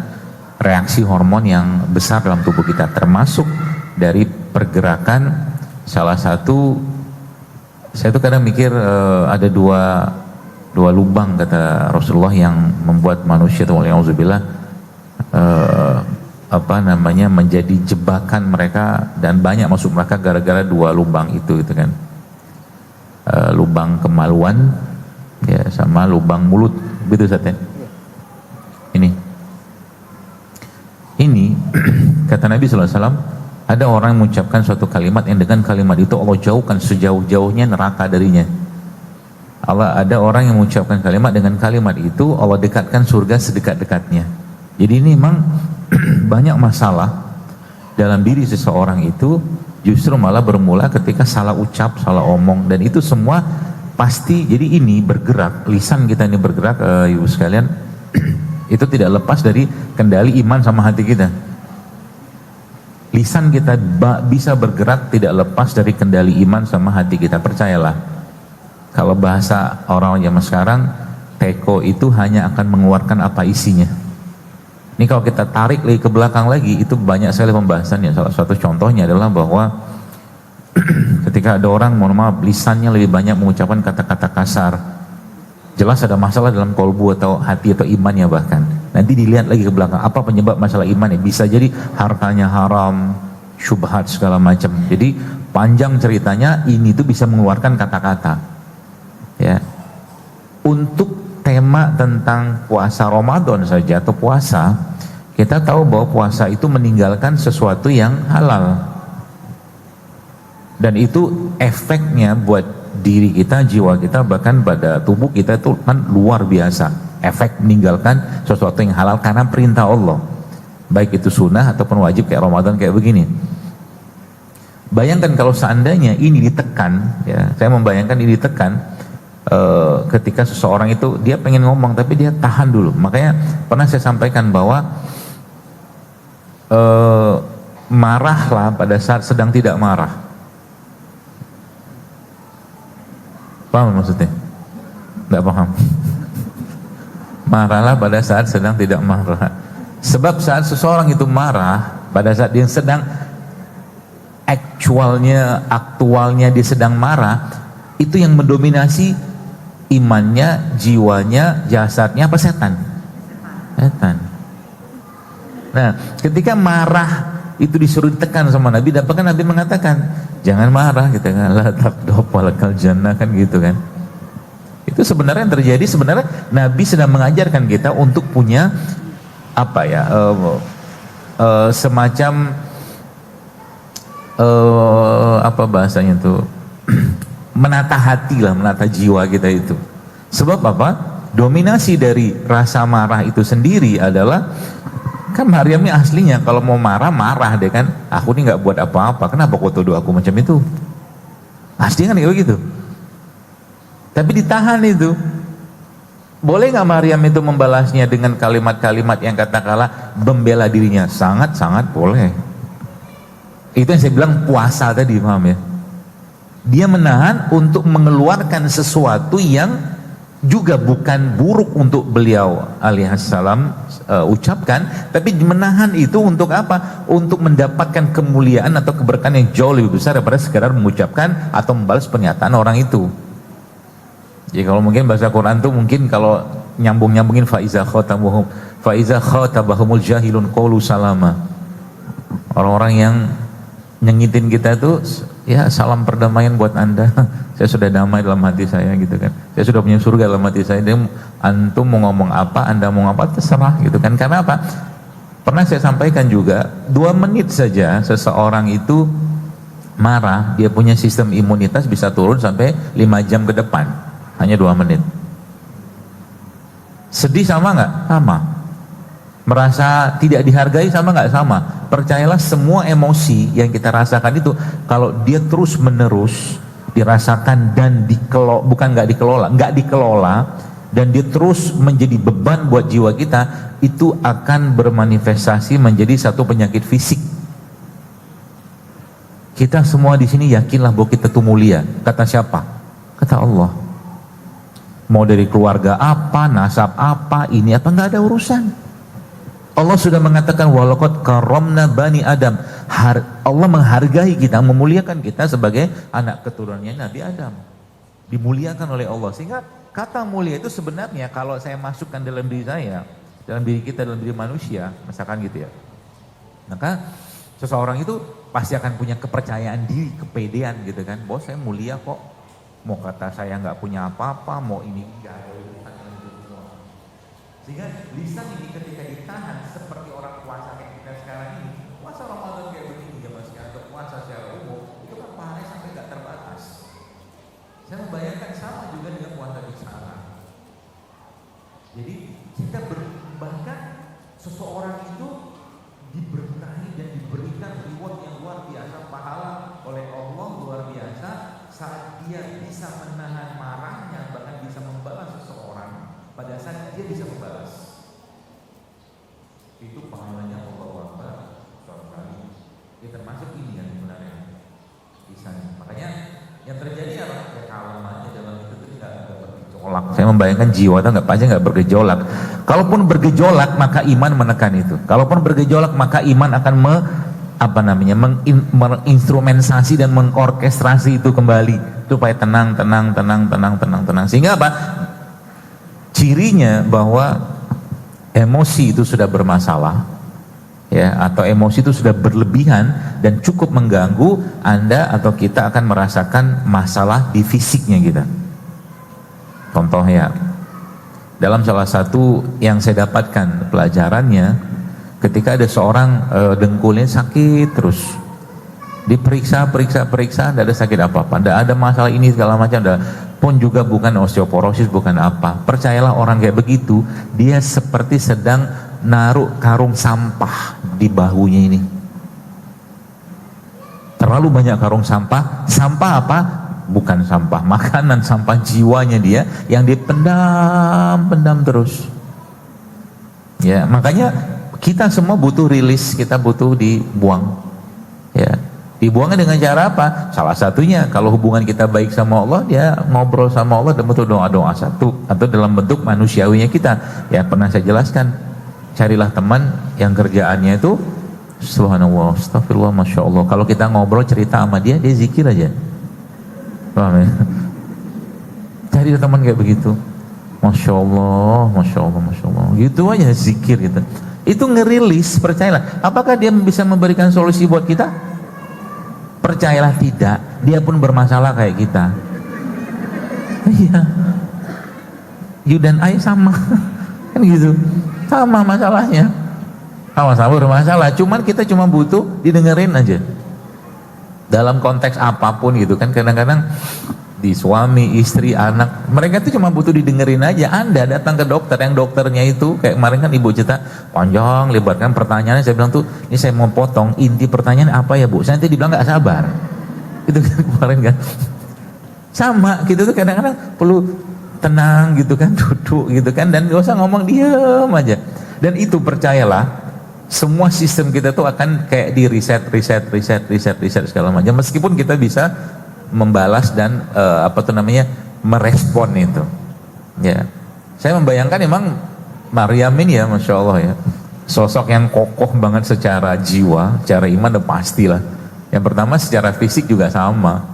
[SPEAKER 1] reaksi hormon yang besar dalam tubuh kita, termasuk dari pergerakan. Salah satu, saya tuh kadang mikir ada dua lubang kata Rasulullah yang membuat manusia itu menjadi jebakan mereka, dan banyak masuk mereka gara-gara dua lubang itu gitu kan. Lubang kemaluan ya sama lubang mulut, begitu Ustaz ya. Ini kata Nabi SAW, ada orang yang mengucapkan suatu kalimat yang dengan kalimat itu Allah jauhkan sejauh-jauhnya neraka darinya. Ada orang yang mengucapkan kalimat, dengan kalimat itu Allah dekatkan surga sedekat-dekatnya. Jadi ini memang banyak masalah dalam diri seseorang itu justru malah bermula ketika salah ucap, salah omong, dan itu semua pasti. Jadi ini bergerak, lisan kita ini bergerak, ibu sekalian, itu tidak lepas dari kendali iman sama hati kita. Lisan kita bisa bergerak tidak lepas dari kendali iman sama hati kita, percayalah. Kalau bahasa orang zaman sekarang, teko itu hanya akan mengeluarkan apa isinya. Ini kalau kita tarik lagi ke belakang lagi, itu banyak sekali pembahasannya. Salah satu contohnya adalah bahwa ketika ada orang, mohon maaf, lisannya lebih banyak mengucapkan kata-kata kasar, jelas ada masalah dalam kolbu atau hati atau imannya bahkan. Nanti dilihat lagi ke belakang, apa penyebab masalah imannya. Bisa jadi hartanya haram, syubhat segala macam. Jadi panjang ceritanya, ini tuh bisa mengeluarkan kata-kata. Ya, untuk tema tentang puasa Ramadan saja atau puasa, kita tahu bahwa puasa itu meninggalkan sesuatu yang halal, dan itu efeknya buat diri kita, jiwa kita, bahkan pada tubuh kita itu kan luar biasa. Efek meninggalkan sesuatu yang halal karena perintah Allah, baik itu sunnah ataupun wajib kayak Ramadan kayak begini. Bayangkan kalau seandainya ini ditekan, ya, saya membayangkan ini ditekan. Ketika seseorang itu dia pengen ngomong tapi dia tahan dulu. Makanya pernah saya sampaikan bahwa marahlah pada saat sedang tidak marah. Paham maksudnya? Tidak paham. Marahlah pada saat sedang tidak marah. Sebab saat seseorang itu marah, pada saat dia sedang aktualnya dia sedang marah, itu yang mendominasi imannya, jiwanya, jasadnya apa setan? Setan. Nah, ketika marah itu disuruh ditekan sama Nabi, dan bahkan Nabi mengatakan jangan marah, kita kan la taqdab walakal jannah kan gitu kan. Itu sebenarnya yang terjadi, sebenarnya Nabi sedang mengajarkan kita untuk punya apa ya, semacam apa bahasanya tuh, menata hati lah, menata jiwa kita itu. Sebab apa? Dominasi dari rasa marah itu sendiri adalah Kan Maryam ini aslinya kalau mau marah deh kan. Aku nih nggak buat apa-apa, kenapa kau tuduh aku macam itu? Aslinya kan kayak begitu. Tapi ditahan itu. Boleh nggak Maryam itu membalasnya dengan kalimat-kalimat yang katakanlah membela dirinya? Sangat-sangat boleh. Itu yang saya bilang puasa tadi, paham ya? Dia menahan untuk mengeluarkan sesuatu yang juga bukan buruk untuk beliau alaihissalam ucapkan, tapi menahan itu untuk apa? Untuk mendapatkan kemuliaan atau keberkahan yang jauh lebih besar daripada sekedar mengucapkan atau membalas pernyataan orang itu. Jadi kalau mungkin bahasa Quran tuh mungkin kalau nyambungin faiza khatabahumul jahilun qalu salama. Orang-orang yang nyengitin kita itu, ya salam perdamaian buat Anda. Saya sudah damai dalam hati saya gitu kan. Saya sudah punya surga dalam hati saya. Dia, antum mau ngomong apa, Anda mau ngomong apa, terserah gitu kan. Karena apa? Pernah saya sampaikan juga, 2 menit saja seseorang itu marah, dia punya sistem imunitas bisa turun sampai 5 jam ke depan. Hanya 2 menit. Sedih sama nggak? Sama. Merasa tidak dihargai sama nggak? Sama. Percayalah, semua emosi yang kita rasakan itu kalau dia terus menerus dirasakan dan nggak dikelola dan dia terus menjadi beban buat jiwa kita, itu akan bermanifestasi menjadi satu penyakit fisik. Kita semua di sini yakinlah bahwa kita itu mulia. Kata siapa? Kata Allah. Mau dari keluarga apa, nasab apa, ini apa, nggak ada urusan. Allah sudah mengatakan walaqad karramna bani Adam. Allah menghargai kita, memuliakan kita sebagai anak keturunannya Nabi Adam. Dimuliakan oleh Allah. Sehingga kata mulia itu sebenarnya kalau saya masukkan dalam diri saya, dalam diri kita, dalam diri manusia, misalkan gitu ya. Maka seseorang itu pasti akan punya kepercayaan diri, kepedean gitu kan. Bahwa saya mulia kok. Mau kata saya nggak punya apa-apa, mau ini enggak ada urusan dengan itu semua. Sehingga lisan ini ketika ditahan seperti orang puasa kayak kita sekarang ini, puasa Ramadan kayak begini zaman sekarang, atau puasa secara umum, itu kan pahalanya sampai nggak terbatas. Saya membayangkan sama juga dengan puasa di sana. Jadi kita bahkan seseorang itu diberkahi dan diberikan reward yang luar biasa, pahala oleh Allah luar biasa saat dia bisa menahan marahnya, bahkan bisa membalas seseorang pada saat dia bisa membalas. Itu pahalanya Allah Akbar suatu kali. Ya termasuk ini yang sebenarnya bisa. Makanya yang terjadi apa? Ya kalamannya dalam itu tidak bergejolak. Saya membayangkan jiwa itu nggak bergejolak. Kalaupun bergejolak maka iman menekan itu. Kalaupun bergejolak maka iman akan menginstrumentasi dan mengorkestrasi itu kembali supaya tenang. Sehingga apa? Cirinya bahwa emosi itu sudah bermasalah, ya, atau emosi itu sudah berlebihan dan cukup mengganggu Anda atau kita akan merasakan masalah di fisiknya kita. Contoh ya, dalam salah satu yang saya dapatkan pelajarannya, ketika ada seorang dengkulnya sakit terus, diperiksa, tidak ada sakit apa-apa, tidak ada masalah ini segala macam, pun juga bukan osteoporosis, bukan apa. Percayalah orang kayak begitu, dia seperti sedang naruh karung sampah di bahunya ini. Terlalu banyak karung sampah. Sampah apa? Bukan sampah makanan, sampah jiwanya dia yang dipendam terus. Ya, makanya kita semua butuh rilis, kita butuh dibuang. Ya, dibuangnya dengan cara apa? Salah satunya kalau hubungan kita baik sama Allah, dia ngobrol sama Allah dan betul doa-doa satu, atau dalam bentuk manusiawinya kita. Ya pernah saya jelaskan, carilah teman yang kerjaannya itu subhanallah, astagfirullah, masya Allah. Kalau kita ngobrol cerita sama dia zikir aja. Paham ya? Cari teman kayak begitu. Masya Allah, masya Allah, masya Allah. Gitu aja zikir gitu. Itu ngerilis, percayalah. Apakah dia bisa memberikan solusi buat kita? Percayalah tidak. Dia pun bermasalah kayak kita. Iya. You dan I sama. Kan gitu. Sama masalahnya. Sama-sama bermasalah. Cuman kita cuma butuh didengerin aja. Dalam konteks apapun gitu kan, kadang-kadang di suami, istri, anak, mereka itu cuma butuh didengerin aja. Anda datang ke dokter, yang dokternya itu kayak kemarin kan ibu cerita panjang lebar kan pertanyaannya, saya bilang tuh ini saya mau potong, inti pertanyaan apa ya bu, saya nanti dibilang nggak sabar itu kan kemarin kan sama gitu tuh, kadang-kadang perlu tenang gitu kan, duduk gitu kan, dan gak usah ngomong, diam aja. Dan itu percayalah, semua sistem kita tuh akan kayak di reset segala macam, meskipun kita bisa membalas dan merespon itu. Ya, saya membayangkan memang Maryam ini ya, masya Allah ya, sosok yang kokoh banget secara jiwa, secara iman udah pastilah. Yang pertama secara fisik juga sama.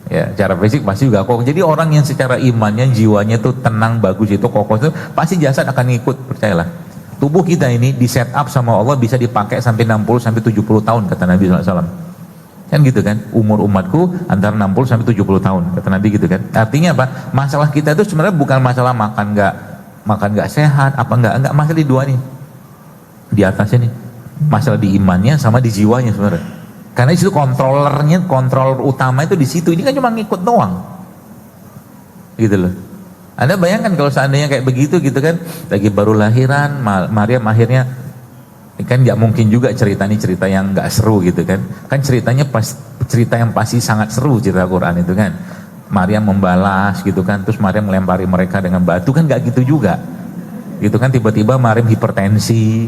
[SPEAKER 1] Ya, secara fisik pasti juga kokoh. Jadi orang yang secara imannya, jiwanya tuh tenang, bagus, itu kokoh itu, pasti jasad akan ngikut, percayalah. Tubuh kita ini di set up sama Allah bisa dipakai sampai 60 sampai 70 tahun kata Nabi SAW. Kan gitu kan, umur umatku antara 60 sampai 70 tahun kata Nabi gitu kan. Artinya apa? Masalah kita itu sebenarnya bukan masalah makan nggak sehat apa enggak, masalah di dua nih. Di atas ini. Masalah di imannya sama di jiwanya sebenarnya. Karena itu kontrol utama itu di situ. Ini kan cuma ngikut doang. Gitu loh. Anda bayangkan kalau seandainya kayak begitu gitu kan, lagi baru lahiran, Maryam akhirnya kan nggak mungkin juga cerita yang nggak seru gitu kan ceritanya cerita yang pasti sangat seru, cerita Quran itu kan. Maryam membalas gitu kan, terus Maryam melempari mereka dengan batu, kan nggak gitu juga gitu kan. Tiba-tiba Maryam hipertensi,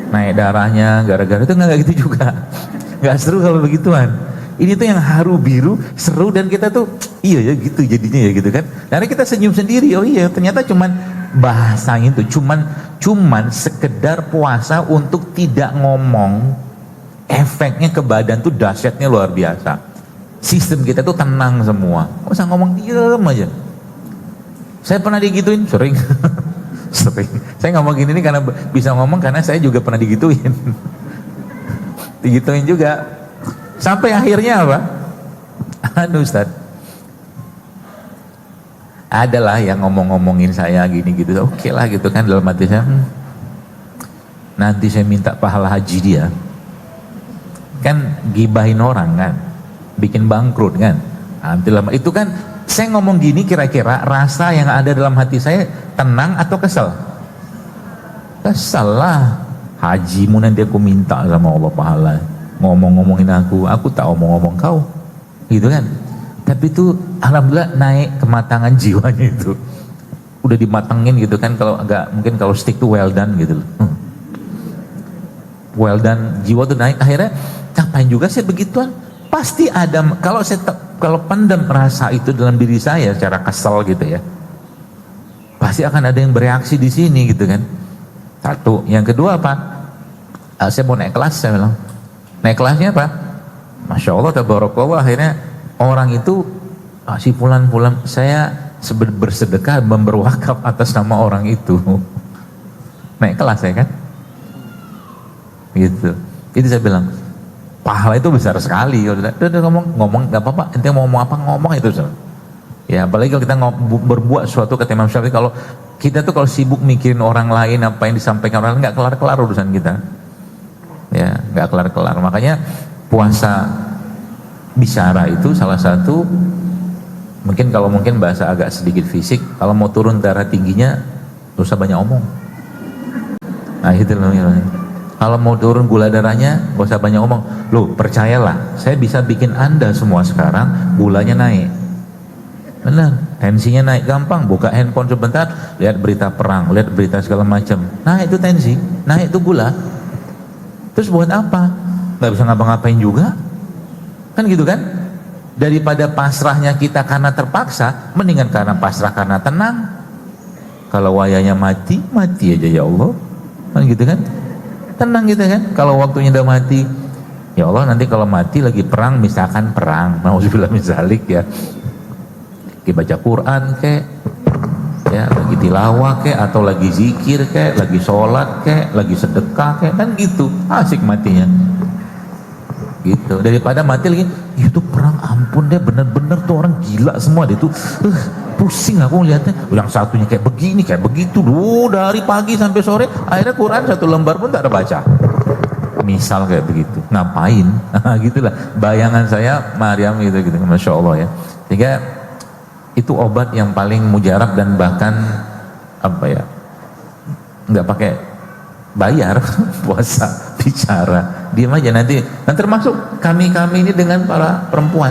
[SPEAKER 1] naik darahnya gara-gara itu, nggak gitu juga. Nggak seru kalau begituan. Ini tuh yang haru biru seru, dan kita tuh iya ya gitu jadinya ya gitu kan. Karena kita senyum sendiri, oh iya ternyata cuman bahasanya itu cuman sekedar puasa untuk tidak ngomong, efeknya ke badan tuh dahsyatnya luar biasa. Sistem kita tuh tenang semua, nggak usah ngomong, diem aja. Saya pernah digituin, sering. Sering. Saya ngomong gini nih karena bisa ngomong, karena saya juga pernah digituin. Digituin juga. Sampai akhirnya apa? Ustaz, adalah yang ngomongin saya gini gitu, oke lah gitu kan, dalam hati saya, nanti saya minta pahala haji dia, kan gibahin orang kan, bikin bangkrut kan, nanti lama itu kan. Saya ngomong gini, kira-kira rasa yang ada dalam hati saya tenang atau kesel? Kesel lah. Hajimu nanti aku minta sama Allah pahala, ngomongin aku tak omong-omong kau, gitu kan. Tapi itu alhamdulillah naik kematangan jiwanya itu, udah dimatengin gitu kan. Kalau agak mungkin kalau stick tuh well done gitu loh. Well done, jiwa tuh naik. Akhirnya ngapain juga saya begituan, pasti ada. Kalau pendam rasa itu dalam diri saya secara kesel gitu ya, pasti akan ada yang bereaksi di sini gitu kan. Satu, yang kedua apa? Saya mau naik kelas, saya bilang. Naik kelasnya apa? Masya Allah, tabarakallah, akhirnya orang itu, si fulan, saya bersedekah, berwakaf atas nama orang itu. Naik kelas ya kan? Gitu. Itu saya bilang, pahala itu besar sekali. Udah ngomong nggak apa-apa, ente mau ngomong apa, ngomong itu. Ya, apalagi kalau kita berbuat suatu, kata Imam Syafi'i, kalau kita tuh kalau sibuk mikirin orang lain, apa yang disampaikan orang lain, nggak kelar-kelar urusan kita. Ya, nggak kelar-kelar. Makanya puasa bicara itu salah satu, mungkin bahasa agak sedikit fisik, kalau mau turun darah tingginya gak usah banyak omong. Nah itu loh. Kalau mau turun gula darahnya gak usah banyak omong. Loh, percayalah, saya bisa bikin Anda semua sekarang gulanya naik. Benar, tensinya naik gampang. Buka handphone sebentar, lihat berita perang, lihat berita segala macam. Nah itu tensi, naik itu gula. Terus buat apa? Gak bisa ngapa-ngapain juga. Kan gitu kan? Daripada pasrahnya kita karena terpaksa, mendingan karena pasrah karena tenang. Kalau wayanya mati aja ya Allah. Kan gitu kan? Tenang gitu kan? Kalau waktunya udah mati, ya Allah nanti kalau mati lagi perang, misalkan perang, nauzubillah min zalik ya. Baca Quran kek, ya lagi tilawah kek, atau lagi zikir kek, lagi sholat kek, lagi sedekah kek, kan gitu, asik matinya. Gitu, daripada mati lagi, itu perang, ampun deh, bener-bener tuh orang gila semua deh tuh, pusing aku ngeliatnya. Yang satunya kayak begini, kayak begitu, dari pagi sampai sore, akhirnya Quran satu lembar pun tak ada baca. Misal kayak begitu, ngapain? Gitulah bayangan saya Maryam gitu, masya Allah ya. Sehingga Itu obat yang paling mujarab dan bahkan apa ya, nggak pakai bayar. Puasa, bicara, diam aja nanti. Dan termasuk kami ini dengan para perempuan,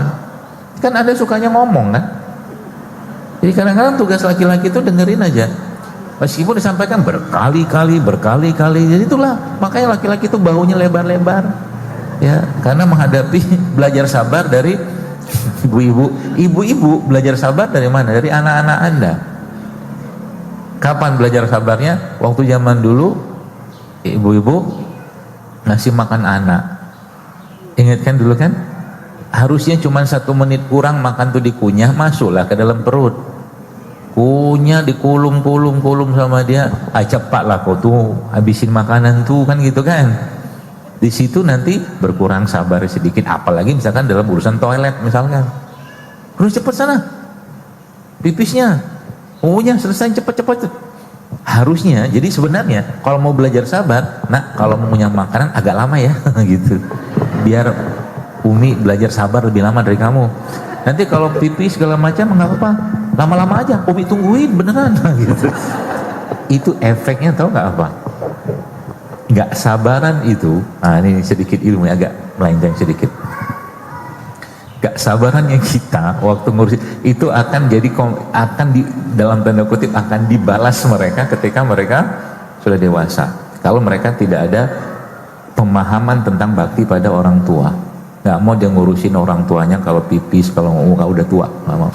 [SPEAKER 1] kan ada sukanya ngomong kan. Jadi kadang-kadang tugas laki-laki itu dengerin aja, meskipun disampaikan berkali-kali. Jadi itulah makanya laki-laki itu bahunya lebar-lebar, ya, karena menghadapi belajar sabar dari ibu-ibu belajar sabar dari mana? Dari anak-anak Anda. Kapan belajar sabarnya? Waktu zaman dulu ibu-ibu ngasih makan anak. Ingat kan dulu kan? Harusnya cuma 1 menit kurang makan tuh dikunyah, masuklah ke dalam perut. Kunyah dikulum sama dia. Cepat lah kau tuh habisin makanan tuh, kan gitu kan. Di situ nanti berkurang sabar sedikit, apalagi misalkan dalam urusan toilet misalkan. Terus cepat sana, pipisnya, selesai cepat. Harusnya, jadi sebenarnya kalau mau belajar sabar, nah kalau mau punya makanan agak lama ya, gitu. Biar Umi belajar sabar lebih lama dari kamu. Nanti kalau pipis segala macam nggak apa-apa, lama-lama aja, Umi tungguin beneran, gitu. Itu efeknya tahu nggak apa? Nggak sabaran itu, ini sedikit ilmu ya, agak melenceng sedikit. Gak sabarannya kita waktu ngurusin itu akan dalam tanda kutip akan dibalas mereka ketika mereka sudah dewasa. Kalau mereka tidak ada pemahaman tentang bakti pada orang tua, nggak mau dia ngurusin orang tuanya kalau pipis, kalau udah tua, nggak mau.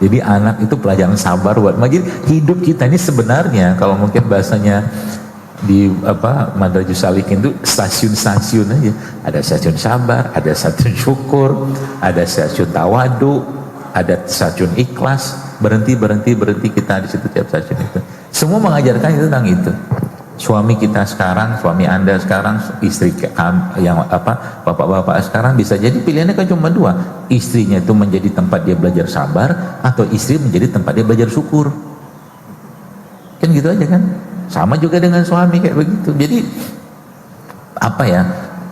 [SPEAKER 1] Jadi anak itu pelajaran sabar buat. Jadi hidup kita ini sebenarnya kalau mungkin bahasanya di Madrajus Salikin itu stasiun-stasiun aja. Ada stasiun sabar, ada stasiun syukur, ada stasiun tawadu, ada stasiun ikhlas. Berhenti kita di situ tiap stasiun itu. Semua mengajarkan itu tentang itu. Suami kita sekarang, suami Anda sekarang, istri yang bapak-bapak sekarang bisa jadi pilihannya kan cuma 2. Istrinya itu menjadi tempat dia belajar sabar, atau istri menjadi tempat dia belajar syukur. Kan gitu aja kan? Sama juga dengan suami kayak begitu. Jadi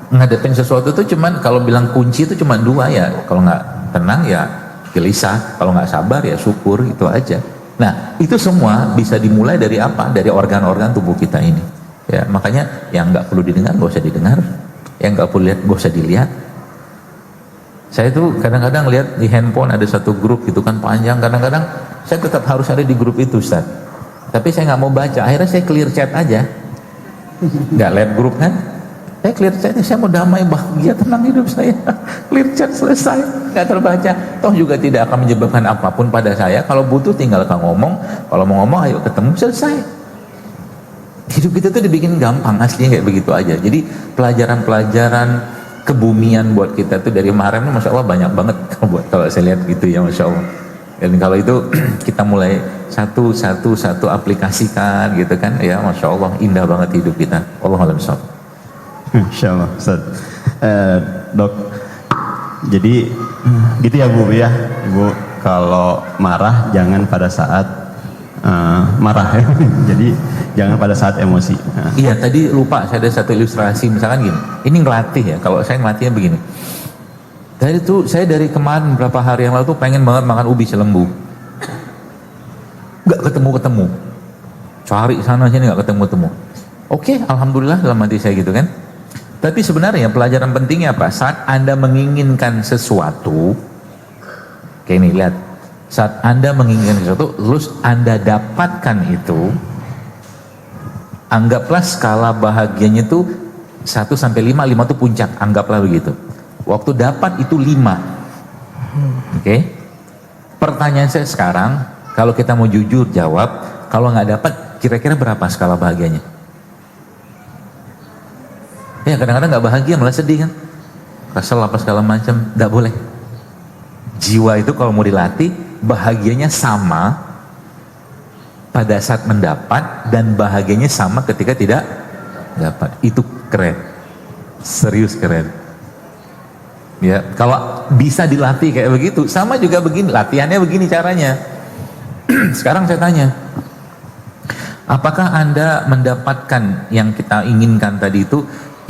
[SPEAKER 1] ngadepin sesuatu itu cuman, kalau bilang kunci itu cuma 2 ya. Kalau nggak tenang ya gelisah, kalau nggak sabar ya syukur, itu aja. Nah itu semua bisa dimulai dari apa? Dari organ-organ tubuh kita ini. Ya makanya yang nggak perlu didengar nggak usah didengar, yang nggak perlu lihat nggak usah dilihat. Saya tuh kadang-kadang lihat di handphone ada satu grup gitu kan panjang, kadang-kadang saya tetap harus ada di grup itu, Ustaz. Tapi saya nggak mau baca, akhirnya saya clear chat aja, nggak lihat grup kan. Saya clear chat, saya mau damai, bahagia, tenang hidup saya. Clear chat selesai, nggak terbaca. Toh juga tidak akan menyebabkan apapun pada saya. Kalau butuh tinggal ngomong, kalau mau ngomong ayo ketemu, selesai. Hidup kita tuh dibikin gampang, aslinya kayak begitu aja. Jadi pelajaran-pelajaran kebumian buat kita tuh dari kemarin, masya Allah banyak banget. Kalau saya lihat gitu ya, masya Allah. Dan kalau itu kita mulai satu aplikasikan gitu kan, ya masya Allah indah banget hidup kita. Wallahualam bishawab.
[SPEAKER 2] Insya Allah, Ustaz. Dok, jadi gitu ya Bu ya, Ibu kalau marah jangan pada saat marah ya. Jadi jangan pada saat emosi.
[SPEAKER 1] Iya, tadi lupa saya ada satu ilustrasi, misalkan gini. Ini ngelatih ya, kalau saya ngelatihnya begini. Tadi tuh saya dari kemarin beberapa hari yang lalu tuh pengen banget makan ubi selembu. Gak ketemu. Cari sana sini gak ketemu. Oke, alhamdulillah dalam hati saya gitu kan. Tapi sebenarnya pelajaran pentingnya apa? Saat Anda menginginkan sesuatu, kayak ini lihat. Saat Anda menginginkan sesuatu, terus Anda dapatkan itu, anggaplah skala bahagianya itu 1 sampai 5 itu puncak, anggaplah begitu. Waktu dapat itu 5. Oke. Pertanyaan saya sekarang, kalau kita mau jujur jawab, kalau nggak dapat kira-kira berapa skala bahagianya? Ya kadang-kadang nggak bahagia malah sedih kan, kesel apa segala macam. Nggak boleh. Jiwa itu kalau mau dilatih, bahagianya sama pada saat mendapat dan bahagianya sama ketika tidak dapat. Itu keren, serius keren. Ya, kalau bisa dilatih kayak begitu, sama juga begini, latihannya begini caranya. Sekarang saya tanya, apakah Anda mendapatkan yang kita inginkan tadi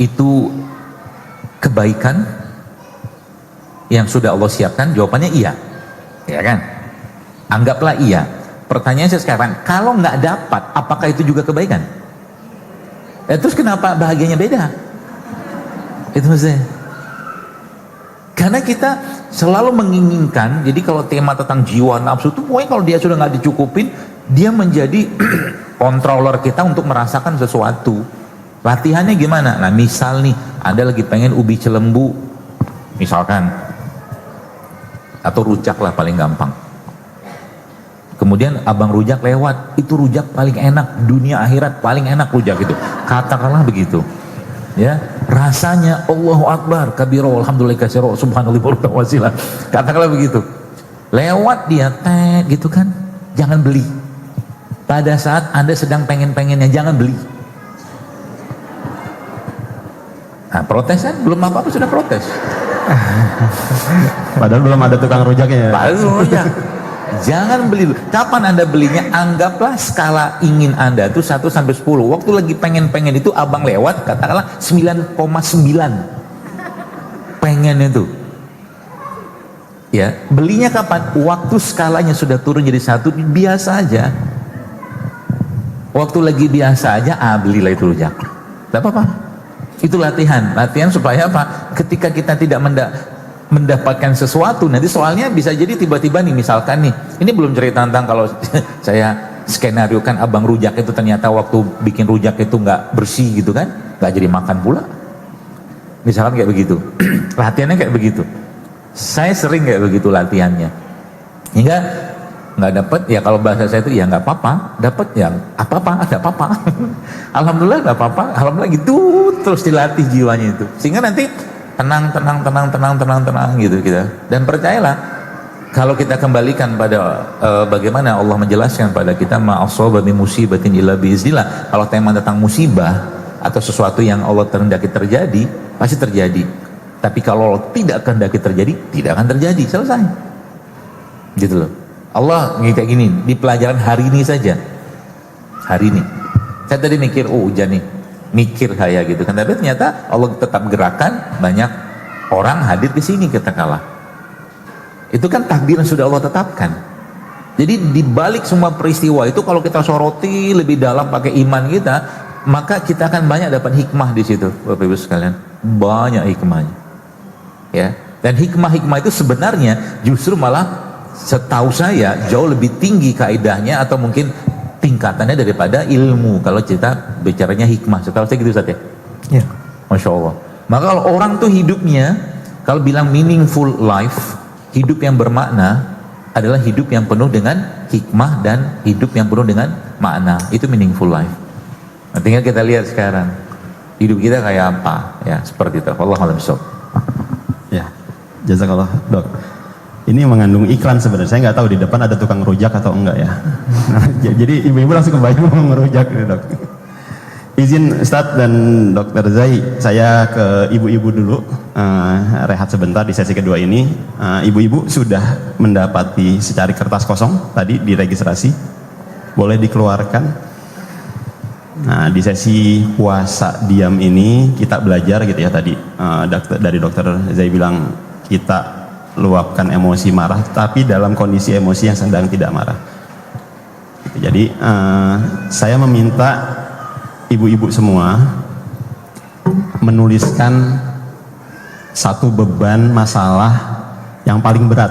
[SPEAKER 1] itu kebaikan yang sudah Allah siapkan? Jawabannya iya.
[SPEAKER 4] ya kan? Anggaplah iya. Pertanyaan saya sekarang, kalau nggak dapat, apakah itu juga kebaikan? Terus kenapa bahagianya beda? Itu maksudnya. Karena kita selalu menginginkan, jadi kalau tema tentang jiwa nafsu itu, pokoknya kalau dia sudah nggak dicukupin, dia menjadi controller kita untuk merasakan sesuatu. Latihannya gimana? Nah misal nih, Anda lagi pengen ubi celembu, misalkan, atau rujak lah paling gampang. Kemudian abang rujak lewat, itu rujak paling enak, dunia akhirat paling enak rujak itu. Katakanlah begitu. Ya, rasanya Allahu Akbar, kabiro, alhamdulillah katsiro, subhanallah wasilah. Katakanlah begitu. Lewat dia, gitu kan, jangan beli. Pada saat Anda sedang pengen-pengennya, jangan beli. Nah, protes kan? Belum apa-apa sudah protes.
[SPEAKER 2] Padahal belum ada tukang rujaknya ya.
[SPEAKER 4] Padahal rujak. Jangan beli. Kapan Anda belinya? Anggaplah skala ingin Anda itu 1 sampai 10. Waktu lagi pengen-pengen itu abang lewat, katakanlah 9,9. Pengen itu. Ya, belinya kapan? Waktu skalanya sudah turun jadi 1, biasa aja. Waktu lagi biasa aja, belilah itu rujak. Tidak apa-apa. Itu latihan. Latihan supaya apa? Ketika kita tidak mendapatkan sesuatu, nanti soalnya bisa jadi tiba-tiba nih, misalkan nih, ini belum cerita tentang kalau saya skenario kan abang rujak itu ternyata waktu bikin rujak itu nggak bersih gitu kan, nggak jadi makan pula. Misalkan kayak begitu. Latihannya kayak begitu. Saya sering kayak begitu latihannya. Hingga nggak dapat, ya kalau bahasa saya itu ya nggak apa-apa, dapat ya apa-apa, ada apa-apa. Alhamdulillah nggak apa-apa, alhamdulillah gitu, terus dilatih jiwanya itu, sehingga nanti tenang gitu kita. Dan percayalah, kalau kita kembalikan pada bagaimana Allah menjelaskan pada kita, ma'asaba min musibatin illa biiznillah. Kalau tema tentang musibah atau sesuatu yang Allah kehendaki terjadi, pasti terjadi. Tapi kalau Allah tidak kehendaki terjadi, tidak akan terjadi, selesai. Gitu loh. Allah kayak gini, di pelajaran hari ini saja. Hari ini. Saya tadi mikir, hujan nih. Mikir kayak gitu kan, tapi ternyata Allah tetap gerakan, banyak orang hadir di sini kita kalah. Itu kan takdir yang sudah Allah tetapkan. Jadi di balik semua peristiwa itu, kalau kita soroti lebih dalam pakai iman kita, maka kita akan banyak dapat hikmah di situ, Bapak Ibu sekalian. Banyak hikmahnya. Ya. Dan hikmah-hikmah itu sebenarnya justru malah setahu saya jauh lebih tinggi kaidahnya atau mungkin tingkatannya daripada ilmu kalau kita bicaranya hikmah. Setahu saya gitu Ustaz ya?
[SPEAKER 3] Ya.
[SPEAKER 4] Masya Allah. Maka kalau orang tuh hidupnya, kalau bilang meaningful life, hidup yang bermakna adalah hidup yang penuh dengan hikmah dan hidup yang penuh dengan makna. Itu meaningful life. Nah, tinggal kita lihat sekarang hidup kita kayak apa, ya seperti itu. Wallahu a'lam bishawab.
[SPEAKER 2] Ya, jazakallah dok. Ini mengandung iklan sebenarnya. Saya nggak tahu di depan ada tukang rujak atau enggak ya. Jadi ibu-ibu langsung kebayang mau ngerujak gitu, dok. Izin Ustadz dan Dokter Zai, saya ke ibu-ibu dulu, rehat sebentar di sesi kedua ini. Ibu-ibu sudah mendapati secari kertas kosong tadi di registrasi, boleh dikeluarkan. Nah, di sesi puasa diam ini kita belajar gitu ya tadi, dari Dokter Zai bilang kita luapkan emosi marah, tapi dalam kondisi emosi yang sedang tidak marah. Jadi saya meminta ibu-ibu semua menuliskan satu beban masalah yang paling berat.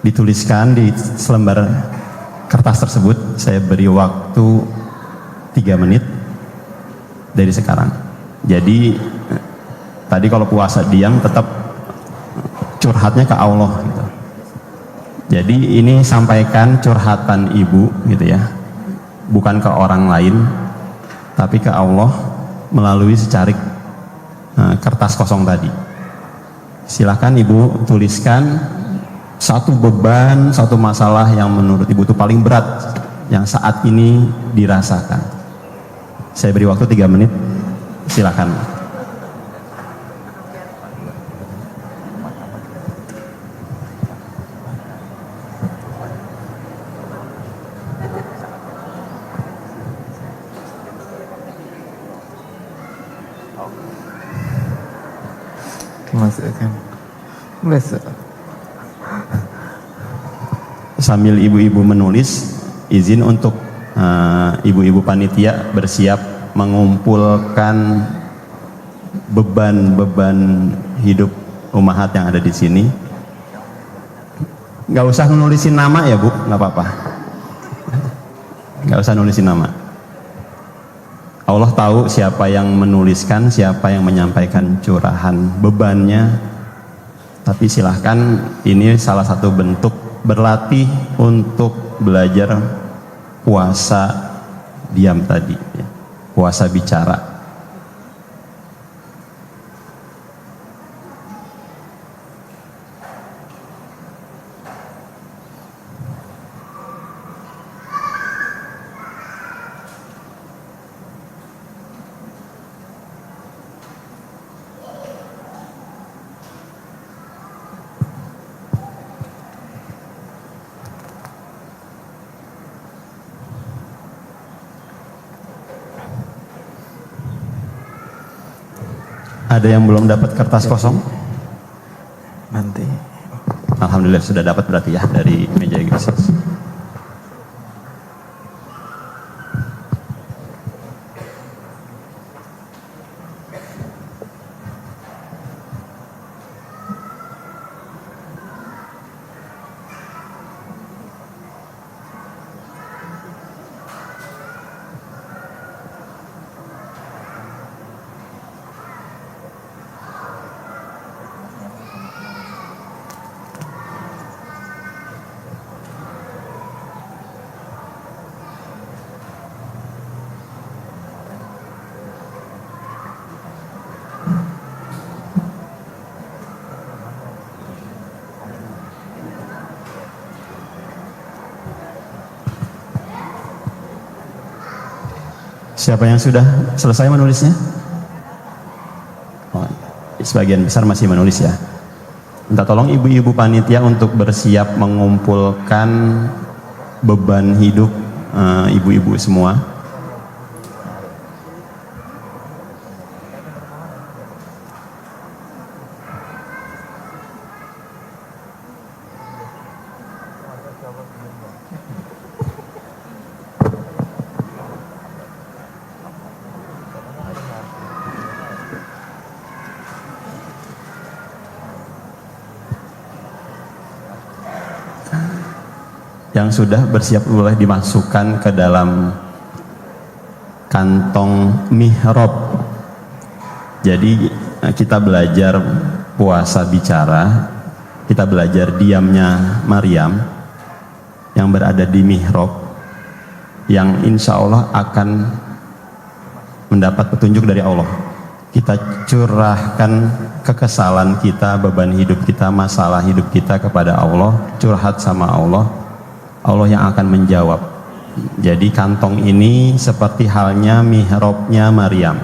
[SPEAKER 2] Dituliskan di selembar kertas tersebut. Saya beri waktu 3 menit dari sekarang. Jadi tadi kalau puasa diam tetap curhatnya ke Allah gitu. Jadi ini sampaikan curhatan ibu gitu ya, bukan ke orang lain, tapi ke Allah melalui secarik kertas kosong tadi. Silahkan ibu tuliskan satu beban, satu masalah yang menurut ibu itu paling berat yang saat ini dirasakan. Saya beri waktu 3 menit, silahkan.
[SPEAKER 3] Masukkan. Masuk.
[SPEAKER 2] sambil ibu-ibu menulis, izin untuk ibu-ibu panitia bersiap mengumpulkan beban-beban hidup ummahat yang ada di sini. Nggak usah nulisin nama ya Bu, nggak apa-apa. Nggak usah nulisin nama. Allah tahu siapa yang menuliskan, siapa yang menyampaikan curahan bebannya. Tapi silahkan, ini salah satu bentuk berlatih untuk belajar puasa diam tadi, ya. Puasa bicara. Ada yang belum dapat kertas kosong?
[SPEAKER 3] Nanti.
[SPEAKER 2] Alhamdulillah sudah dapat berarti ya dari meja eksersis. Siapa yang sudah selesai menulisnya? Oh, sebagian besar masih menulis ya. Minta tolong ibu-ibu panitia untuk bersiap mengumpulkan beban hidup ibu-ibu semua. Yang sudah bersiap boleh dimasukkan ke dalam kantong mihrab. Jadi kita belajar puasa bicara, kita belajar diamnya Maryam yang berada di mihrab, yang insya Allah akan mendapat petunjuk dari Allah. Kita curahkan kekesalan kita, beban hidup kita, masalah hidup kita kepada Allah, curhat sama Allah. Allah yang akan menjawab. Jadi kantong ini seperti halnya mihrabnya Maryam.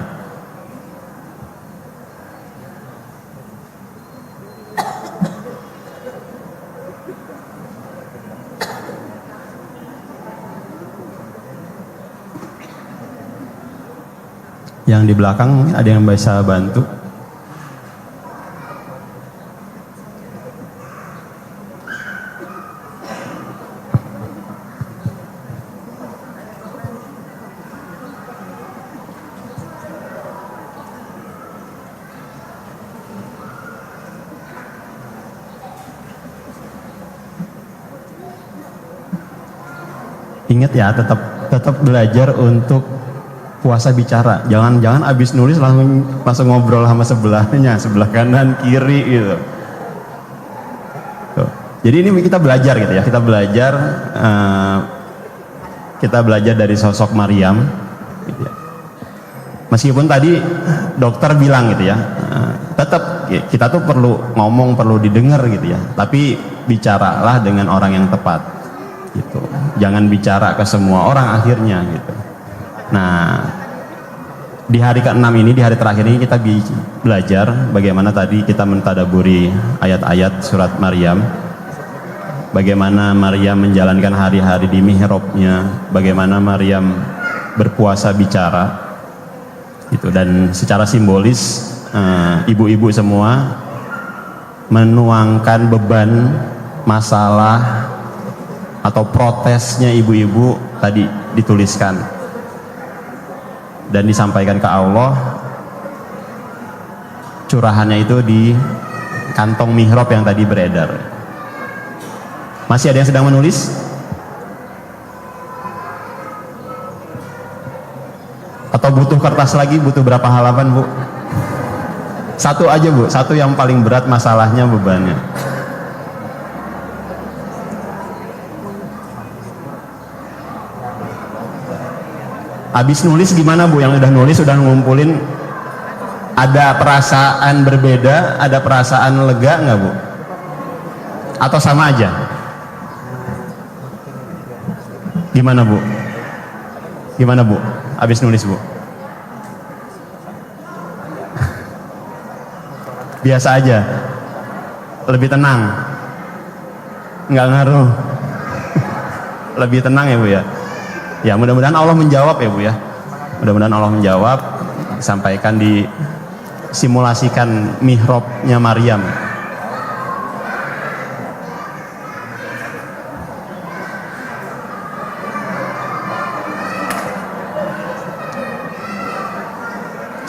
[SPEAKER 2] Yang di belakang ada yang bisa bantu? Ingat ya, tetap belajar untuk puasa bicara. Jangan abis nulis langsung ngobrol sama sebelahnya, sebelah kanan, kiri gitu. Tuh. Jadi ini kita belajar gitu ya, kita belajar dari sosok Maryam. Gitu ya. Meskipun tadi dokter bilang gitu ya, tetap kita tuh perlu ngomong, perlu didengar gitu ya. Tapi bicaralah dengan orang yang tepat. Gitu. Jangan bicara ke semua orang akhirnya gitu. Nah, di hari ke-6 ini, di hari terakhir ini kita belajar bagaimana tadi kita mentadaburi ayat-ayat surat Maryam. Bagaimana Maryam menjalankan hari-hari di mihrabnya, bagaimana Maryam berpuasa bicara. Gitu. Dan secara simbolis ibu-ibu semua menuangkan beban, masalah, atau protesnya ibu-ibu tadi dituliskan dan disampaikan ke Allah. Curahannya itu di kantong mihrab yang tadi beredar. Masih ada yang sedang menulis? Atau butuh kertas lagi? Butuh berapa halaman, Bu? Satu aja, Bu. Satu yang paling berat masalahnya, bebannya. Habis nulis gimana, Bu? Yang udah nulis, udah ngumpulin, ada perasaan berbeda, ada perasaan lega nggak, Bu? Atau sama aja? Gimana, Bu? Gimana, Bu? Habis nulis, Bu? Biasa aja? Lebih tenang? Nggak ngaruh? Lebih tenang ya, Bu ya? Ya, mudah-mudahan Allah menjawab ya, Bu ya. Mudah-mudahan Allah menjawab. Sampaikan di simulasikan mihrabnya Maryam.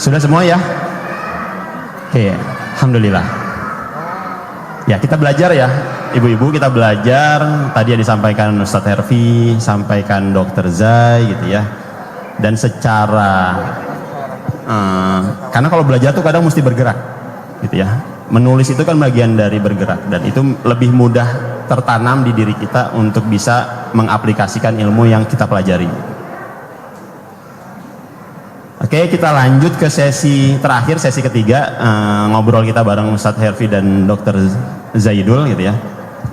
[SPEAKER 2] Sudah semua ya? Oke, alhamdulillah. Ya, kita belajar ya, ibu-ibu, kita belajar. Tadi yang disampaikan Ustadz Herfi, sampaikan Dr. Zai gitu ya. Dan secara karena kalau belajar tuh kadang mesti bergerak gitu ya. Menulis itu kan bagian dari bergerak, dan itu lebih mudah tertanam di diri kita untuk bisa mengaplikasikan ilmu yang kita pelajari. Oke, kita lanjut ke sesi terakhir, sesi ketiga, ngobrol kita bareng Ustadz Herfi dan Dr. Zaidul gitu ya.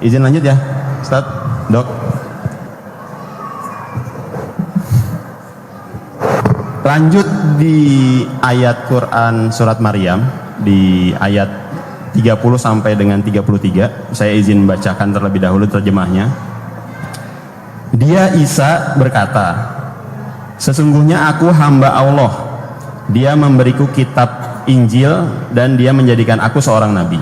[SPEAKER 2] Izin lanjut ya, Ustadz, Dok. Lanjut di ayat Quran surat Maryam di ayat 30 sampai dengan 33. Saya izin bacakan terlebih dahulu terjemahnya. Dia Isa berkata, sesungguhnya aku hamba Allah. Dia memberiku kitab Injil dan dia menjadikan aku seorang nabi.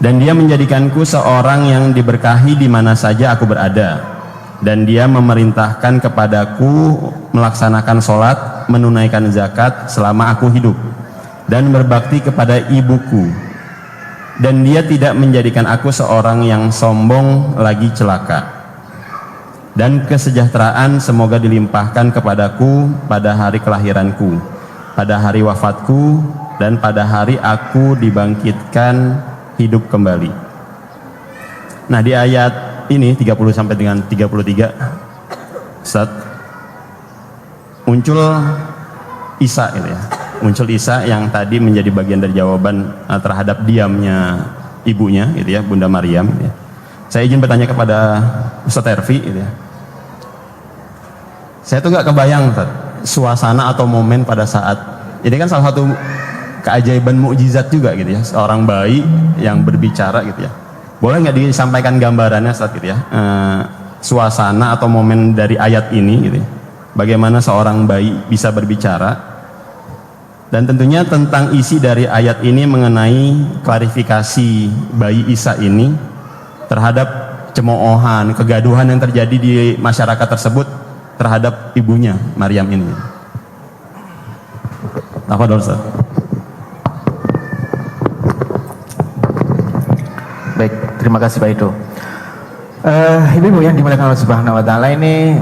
[SPEAKER 2] Dan dia menjadikanku seorang yang diberkahi di mana saja aku berada. Dan dia memerintahkan kepadaku melaksanakan sholat, menunaikan zakat selama aku hidup, dan berbakti kepada ibuku. Dan dia tidak menjadikan aku seorang yang sombong lagi celaka. Dan kesejahteraan semoga dilimpahkan kepadaku pada hari kelahiranku, pada hari wafatku, dan pada hari aku dibangkitkan hidup kembali. Nah, di ayat ini 30 sampai dengan 33 Ustaz, muncul Isa gitu ya. Muncul Isa yang tadi menjadi bagian dari jawaban terhadap diamnya ibunya gitu ya, Bunda Maryam gitu ya. Saya izin bertanya kepada Ustaz Herfi gitu ya. Saya tuh nggak kebayang Ustaz, suasana atau momen pada saat ini kan salah satu keajaiban mukjizat juga gitu ya, seorang bayi yang berbicara gitu ya. Boleh nggak disampaikan gambarannya Ustaz gitu ya, suasana atau momen dari ayat ini gitu ya, bagaimana seorang bayi bisa berbicara, dan tentunya tentang isi dari ayat ini mengenai klarifikasi bayi Isa ini terhadap cemoohan, kegaduhan yang terjadi di masyarakat tersebut terhadap ibunya Maryam ini. Apa Ustaz?
[SPEAKER 3] Baik, terima kasih Pak Ido. Ibu-ibu yang dimuliakan Allah Subhanahu wa taala, ini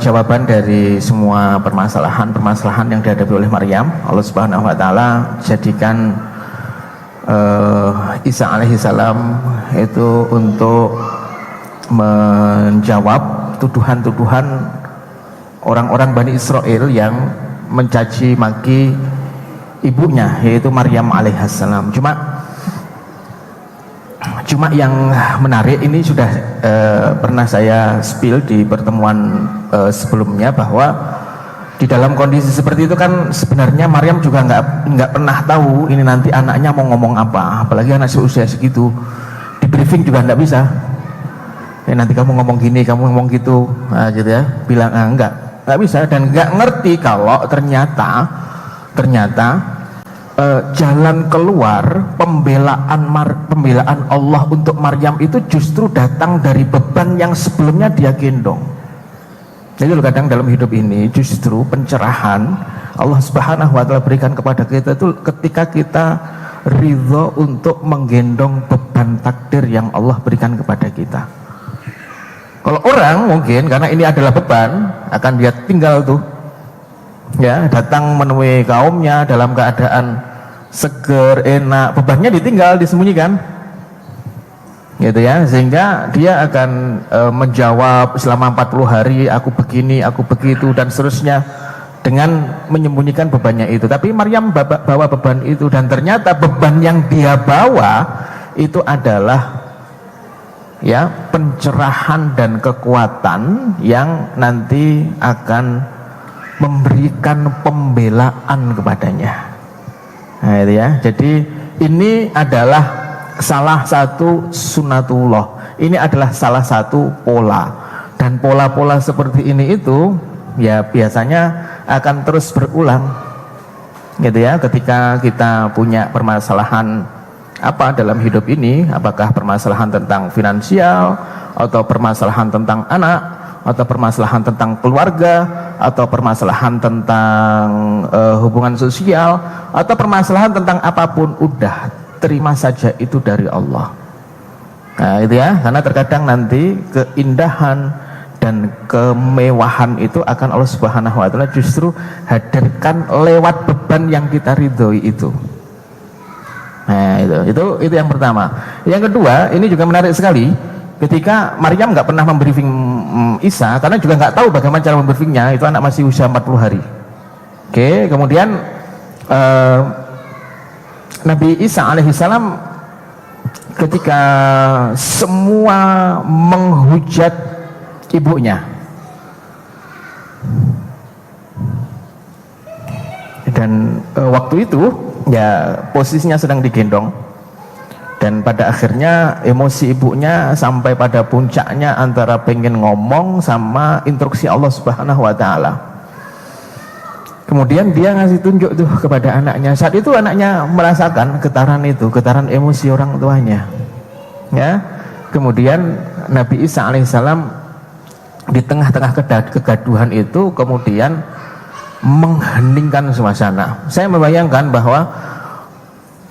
[SPEAKER 3] jawaban dari semua permasalahan yang dihadapi oleh Maryam. Allah Subhanahu wa taala jadikan Isa alaihissalam itu untuk menjawab tuduhan-tuduhan orang-orang Bani Israel yang mencaci maki ibunya, yaitu Maryam alaihissalam. Cuma yang menarik ini sudah pernah saya spill di pertemuan sebelumnya, bahwa di dalam kondisi seperti itu kan sebenarnya Maryam juga nggak pernah tahu ini nanti anaknya mau ngomong apa, apalagi anak seusia segitu. Di briefing juga nggak bisa. Nanti kamu ngomong gini, kamu ngomong gitu, nah, gitu ya. Bilang nggak bisa, dan nggak ngerti kalau ternyata jalan keluar pembelaan Allah untuk Maryam itu justru datang dari beban yang sebelumnya dia gendong. Jadi kadang dalam hidup ini justru pencerahan Allah Subhanahu wa taala berikan kepada kita itu ketika kita ridho untuk menggendong beban takdir yang Allah berikan kepada kita. Kalau orang mungkin karena ini adalah beban akan dia tinggal tuh, ya, datang menemui kaumnya dalam keadaan seger, enak, bebannya ditinggal, disembunyikan, gitu ya, sehingga dia akan menjawab selama 40 hari aku begini, aku begitu dan seterusnya dengan menyembunyikan bebannya itu. Tapi Maryam bawa beban itu dan ternyata beban yang dia bawa itu adalah ya pencerahan dan kekuatan yang nanti akan memberikan pembelaan kepadanya. Nah, itu ya. Jadi ini adalah salah satu sunatullah. Ini adalah salah satu pola. Dan pola-pola seperti ini itu ya biasanya akan terus berulang. Gitu ya. Ketika kita punya permasalahan apa dalam hidup ini, apakah permasalahan tentang finansial atau permasalahan tentang anak atau permasalahan tentang keluarga atau permasalahan tentang hubungan sosial atau permasalahan tentang apapun, udah terima saja itu dari Allah. Nah itu ya, karena terkadang nanti keindahan dan kemewahan itu akan Allah Subhanahu wa taala justru hadirkan lewat beban yang kita ridhoi itu. Nah itu yang pertama. Yang kedua, ini juga menarik sekali. Ketika Maryam nggak pernah membriefing Isa, karena juga nggak tahu bagaimana cara membriefingnya, itu anak masih usia 40 hari. Oke, kemudian Nabi Isa alaihissalam ketika semua menghujat ibunya, dan waktu itu ya posisinya sedang digendong. Dan pada akhirnya emosi ibunya sampai pada puncaknya antara pengen ngomong sama instruksi Allah Subhanahu wa taala. Kemudian dia ngasih tunjuk tuh kepada anaknya. Saat itu anaknya merasakan getaran itu, getaran emosi orang tuanya. Ya. Kemudian Nabi Isa alaihissalam di tengah-tengah kegaduhan itu kemudian mengheningkan suasana. Saya membayangkan bahwa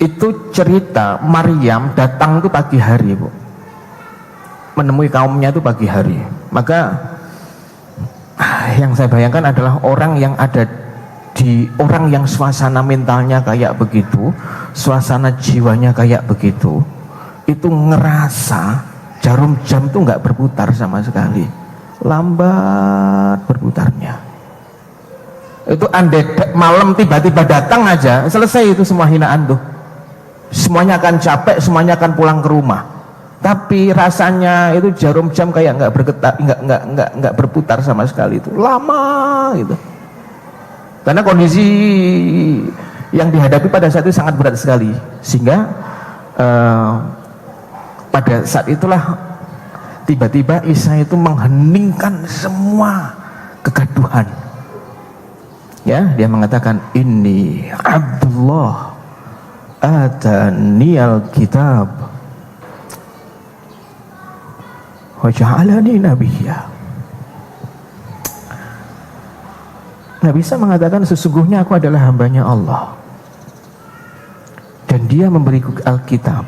[SPEAKER 3] itu cerita Maryam datang tuh pagi hari, Bu, menemui kaumnya itu pagi hari. Maka yang saya bayangkan adalah orang yang ada di orang yang suasana mentalnya kayak begitu, suasana jiwanya kayak begitu, itu ngerasa jarum jam tuh nggak berputar sama sekali, lambat berputarnya. Itu andai malam tiba-tiba datang aja, selesai itu semua hinaan tuh. Semuanya akan capek, semuanya akan pulang ke rumah. Tapi rasanya itu jarum jam kayak nggak bergetar, nggak berputar sama sekali, itu lama gitu. Karena kondisi yang dihadapi pada saat itu sangat berat sekali, sehingga pada saat itulah tiba-tiba Isa itu mengheningkan semua kegaduhan. Ya, dia mengatakan, "Inni Abdullah ataniyal kitab wa ja'alani nabiyya." Nabi Isa mengatakan, sesungguhnya aku adalah hambanya Allah dan dia memberiku Alkitab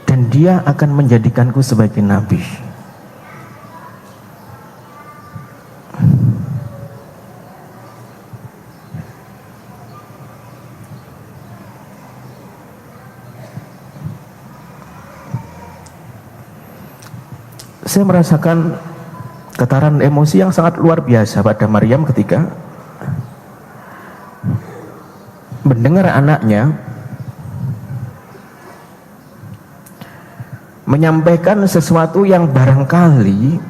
[SPEAKER 3] dan dia akan menjadikanku sebagai nabi. Saya merasakan getaran emosi yang sangat luar biasa pada Maryam ketika mendengar anaknya menyampaikan sesuatu yang barangkali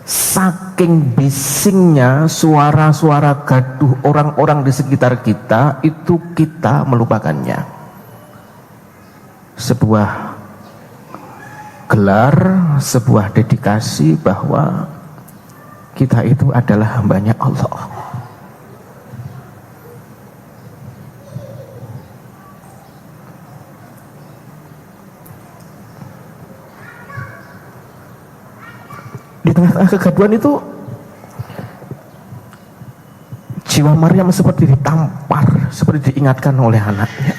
[SPEAKER 3] saking bisingnya suara-suara gaduh orang-orang di sekitar kita, itu kita melupakannya. Sebuah gelar, sebuah dedikasi bahwa kita itu adalah hambanya Allah. tengah-tengah kegaduhan itu jiwa Maryam seperti ditampar, seperti diingatkan oleh anaknya.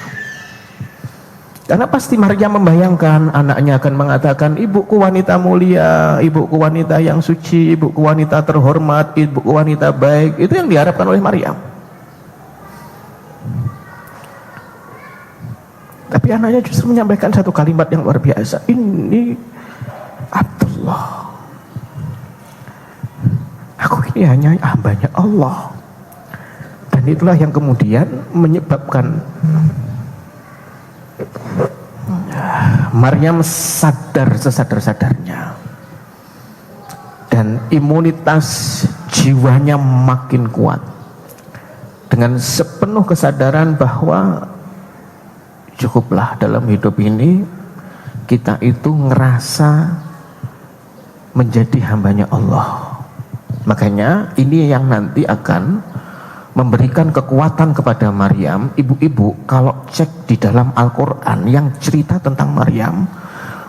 [SPEAKER 3] Karena pasti Maryam membayangkan anaknya akan mengatakan, ibuku wanita mulia, ibuku wanita yang suci, ibuku wanita terhormat, ibuku wanita baik. Itu yang diharapkan oleh Maryam. Tapi anaknya justru menyampaikan satu kalimat yang luar biasa. Ini Abdullah. Aku ini hanya hambanya Allah. Dan itulah yang kemudian menyebabkan Maryam sadar sesadar-sadarnya. Dan imunitas jiwanya makin kuat. Dengan sepenuh kesadaran bahwa cukuplah dalam hidup ini kita itu ngerasa menjadi hambanya Allah. Makanya ini yang nanti akan memberikan kekuatan kepada Maryam. Ibu-ibu kalau cek di dalam Al-Quran yang cerita tentang Maryam,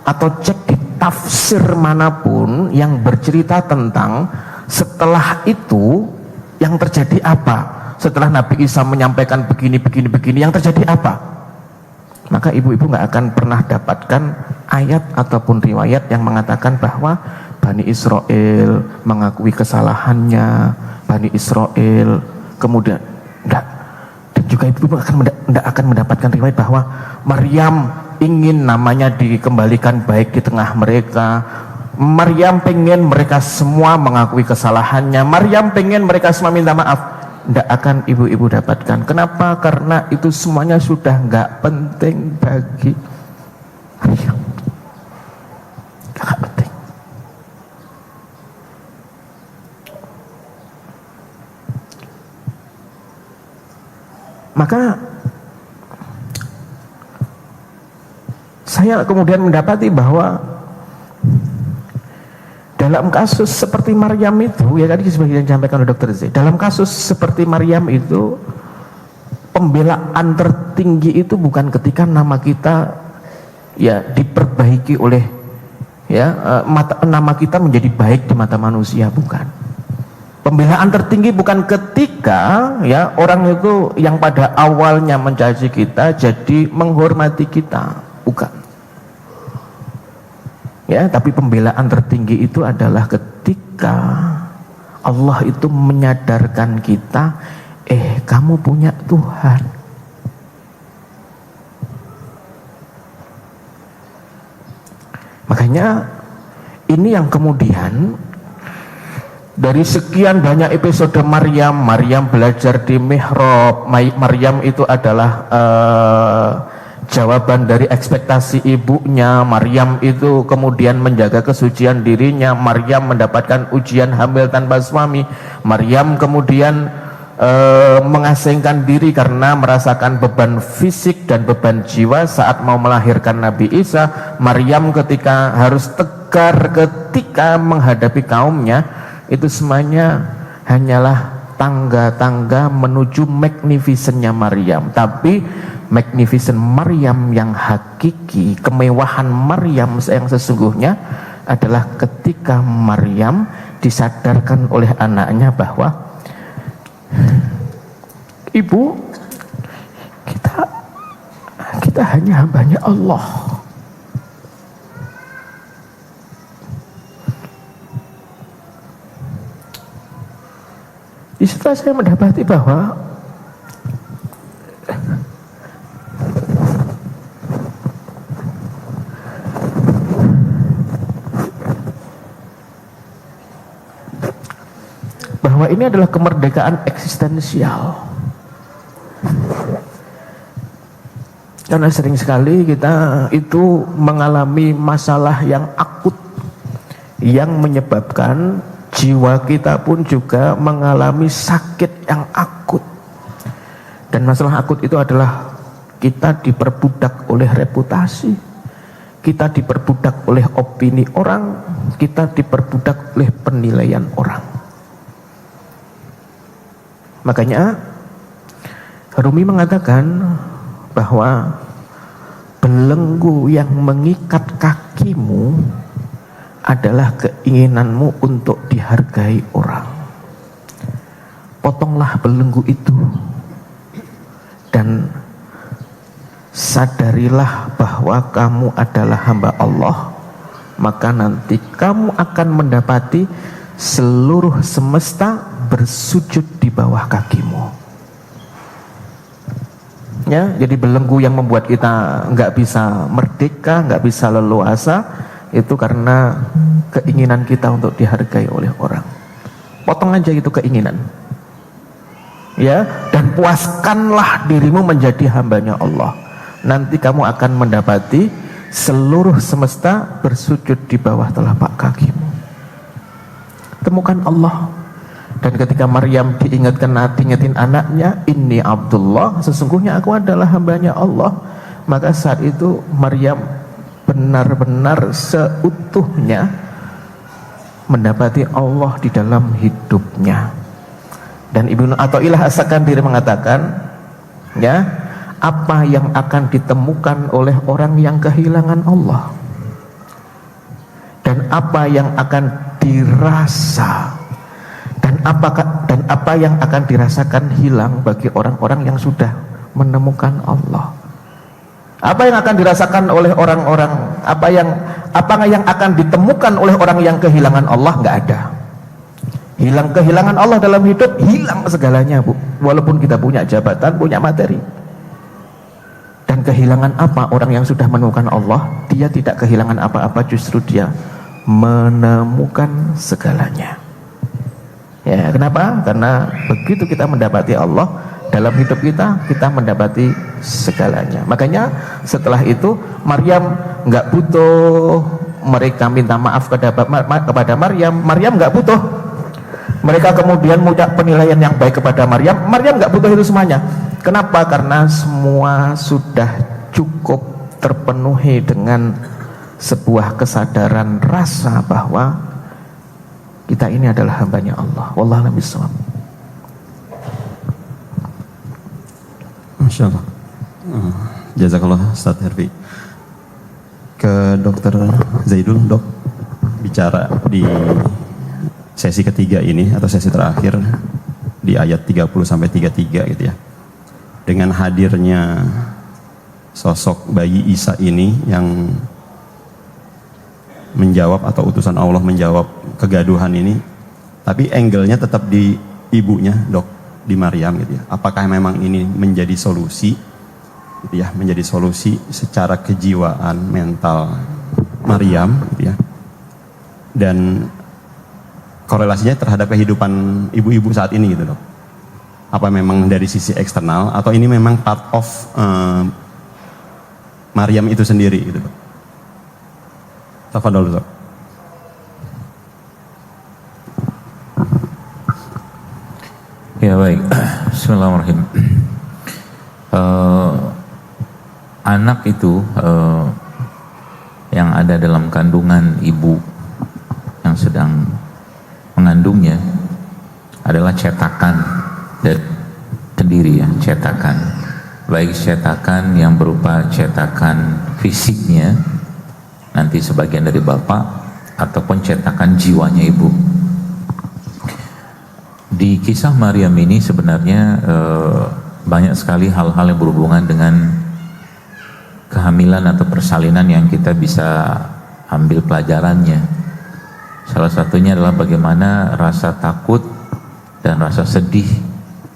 [SPEAKER 3] atau cek di tafsir manapun yang bercerita tentang setelah itu yang terjadi apa, setelah Nabi Isa menyampaikan begini, yang terjadi apa, maka ibu-ibu nggak akan pernah dapatkan ayat ataupun riwayat yang mengatakan bahwa Bani Israel mengakui kesalahannya, Bani Israel kemudian enggak. Dan juga ibu-ibu tidak akan mendapatkan riwayat bahwa Maryam ingin namanya dikembalikan baik di tengah mereka. Maryam pengen mereka semua mengakui kesalahannya. Maryam pengen mereka semua minta maaf. Tidak akan ibu-ibu dapatkan. Kenapa? Karena itu semuanya sudah nggak penting bagi Maryam. Nggak penting. Maka saya kemudian mendapati bahwa dalam kasus seperti Maryam itu, ya tadi sebagian disampaikan oleh Dr. Z, dalam kasus seperti Maryam itu, pembelaan tertinggi itu bukan ketika nama kita ya diperbaiki oleh nama kita menjadi baik di mata manusia, bukan. Pembelaan tertinggi bukan ketika ya orang itu yang pada awalnya mencaci kita jadi menghormati kita, bukan. Ya, tapi pembelaan tertinggi itu adalah ketika Allah itu menyadarkan kita, kamu punya Tuhan. Makanya ini yang kemudian dari sekian banyak episode Maryam belajar di mihrab, Maryam itu adalah jawaban dari ekspektasi ibunya. Maryam itu kemudian menjaga kesucian dirinya. Maryam mendapatkan ujian hamil tanpa suami. Maryam kemudian mengasingkan diri karena merasakan beban fisik dan beban jiwa saat mau melahirkan Nabi Isa. Maryam ketika harus tegar ketika menghadapi kaumnya, itu semuanya hanyalah tangga-tangga menuju magnificent-nya Maryam. Tapi magnificent Maryam yang hakiki, kemewahan Maryam yang sesungguhnya adalah ketika Maryam disadarkan oleh anaknya bahwa ibu, kita hanya hambanya Allah. Di situ saya mendapati bahwa ini adalah kemerdekaan eksistensial. Karena sering sekali kita itu mengalami masalah yang akut, yang menyebabkan jiwa kita pun juga mengalami sakit yang akut. Dan masalah akut itu adalah kita diperbudak oleh reputasi, kita diperbudak oleh opini orang, kita diperbudak oleh penilaian orang. Makanya Rumi mengatakan bahwa belenggu yang mengikat kakimu adalah keinginanmu untuk dihargai orang. Potonglah belenggu itu dan sadarilah bahwa kamu adalah hamba Allah, maka nanti kamu akan mendapati seluruh semesta bersujud di bawah kakimu. Ya, jadi belenggu yang membuat kita nggak bisa merdeka, nggak bisa leluasa, itu karena keinginan kita untuk dihargai oleh orang. Potong aja itu keinginan, ya, dan puaskanlah dirimu menjadi hambanya Allah. Nanti kamu akan mendapati seluruh semesta bersujud di bawah telapak kakimu. Temukan Allah. Dan ketika Maryam diingetin anaknya, ini Abdullah, sesungguhnya aku adalah hambanya Allah, maka saat itu Maryam benar-benar seutuhnya mendapati Allah di dalam hidupnya. Dan Ibnu Athaillah As-Sakandari mengatakan, ya, apa yang akan ditemukan oleh orang yang kehilangan Allah dan apa yang akan dirasa dan apa yang akan dirasakan hilang bagi orang-orang yang sudah menemukan Allah. Apa yang akan dirasakan oleh orang-orang, apa yang akan ditemukan oleh orang yang kehilangan Allah? Nggak ada. Kehilangan Allah dalam hidup, hilang segalanya, Bu. Walaupun kita punya jabatan, punya materi. Dan kehilangan apa orang yang sudah menemukan Allah? Dia tidak kehilangan apa-apa, justru dia menemukan segalanya. Ya, kenapa? Karena begitu kita mendapati Allah dalam hidup kita, kita mendapati segalanya. Makanya setelah itu Maryam nggak butuh mereka minta maaf kepada Maryam. Maryam nggak butuh. Mereka kemudian punya penilaian yang baik kepada Maryam. Maryam nggak butuh itu semuanya. Kenapa? Karena semua sudah cukup terpenuhi dengan sebuah kesadaran rasa bahwa kita ini adalah hambanya Allah. Wallahu a'lam bishawab.
[SPEAKER 2] Masya Allah. Jazakallah Ustaz Herfi. Ke Dokter Zaidul, Dok, bicara di sesi ketiga ini atau sesi terakhir di ayat 30 sampai 33 gitu ya. Dengan hadirnya sosok bayi Isa ini yang menjawab atau utusan Allah menjawab kegaduhan ini, tapi angle-nya tetap di ibunya, Dok, di Maryam gitu ya. Apakah memang ini menjadi solusi gitu ya, menjadi solusi secara kejiwaan mental Maryam gitu ya. Dan korelasinya terhadap kehidupan ibu-ibu saat ini gitu, Dok. Apa memang dari sisi eksternal atau ini memang part of Maryam itu sendiri gitu, Dok. Tafadhol, Dok.
[SPEAKER 1] Ya baik, Bismillahirrahmanirrahim. Anak itu yang ada dalam kandungan ibu yang sedang mengandungnya adalah cetakan dari sendiri ya, cetakan. Baik cetakan yang berupa cetakan fisiknya, nanti sebagian dari bapak, ataupun cetakan jiwanya ibu. Di kisah Maryam ini sebenarnya banyak sekali hal-hal yang berhubungan dengan kehamilan atau persalinan yang kita bisa ambil pelajarannya. Salah satunya adalah bagaimana rasa takut dan rasa sedih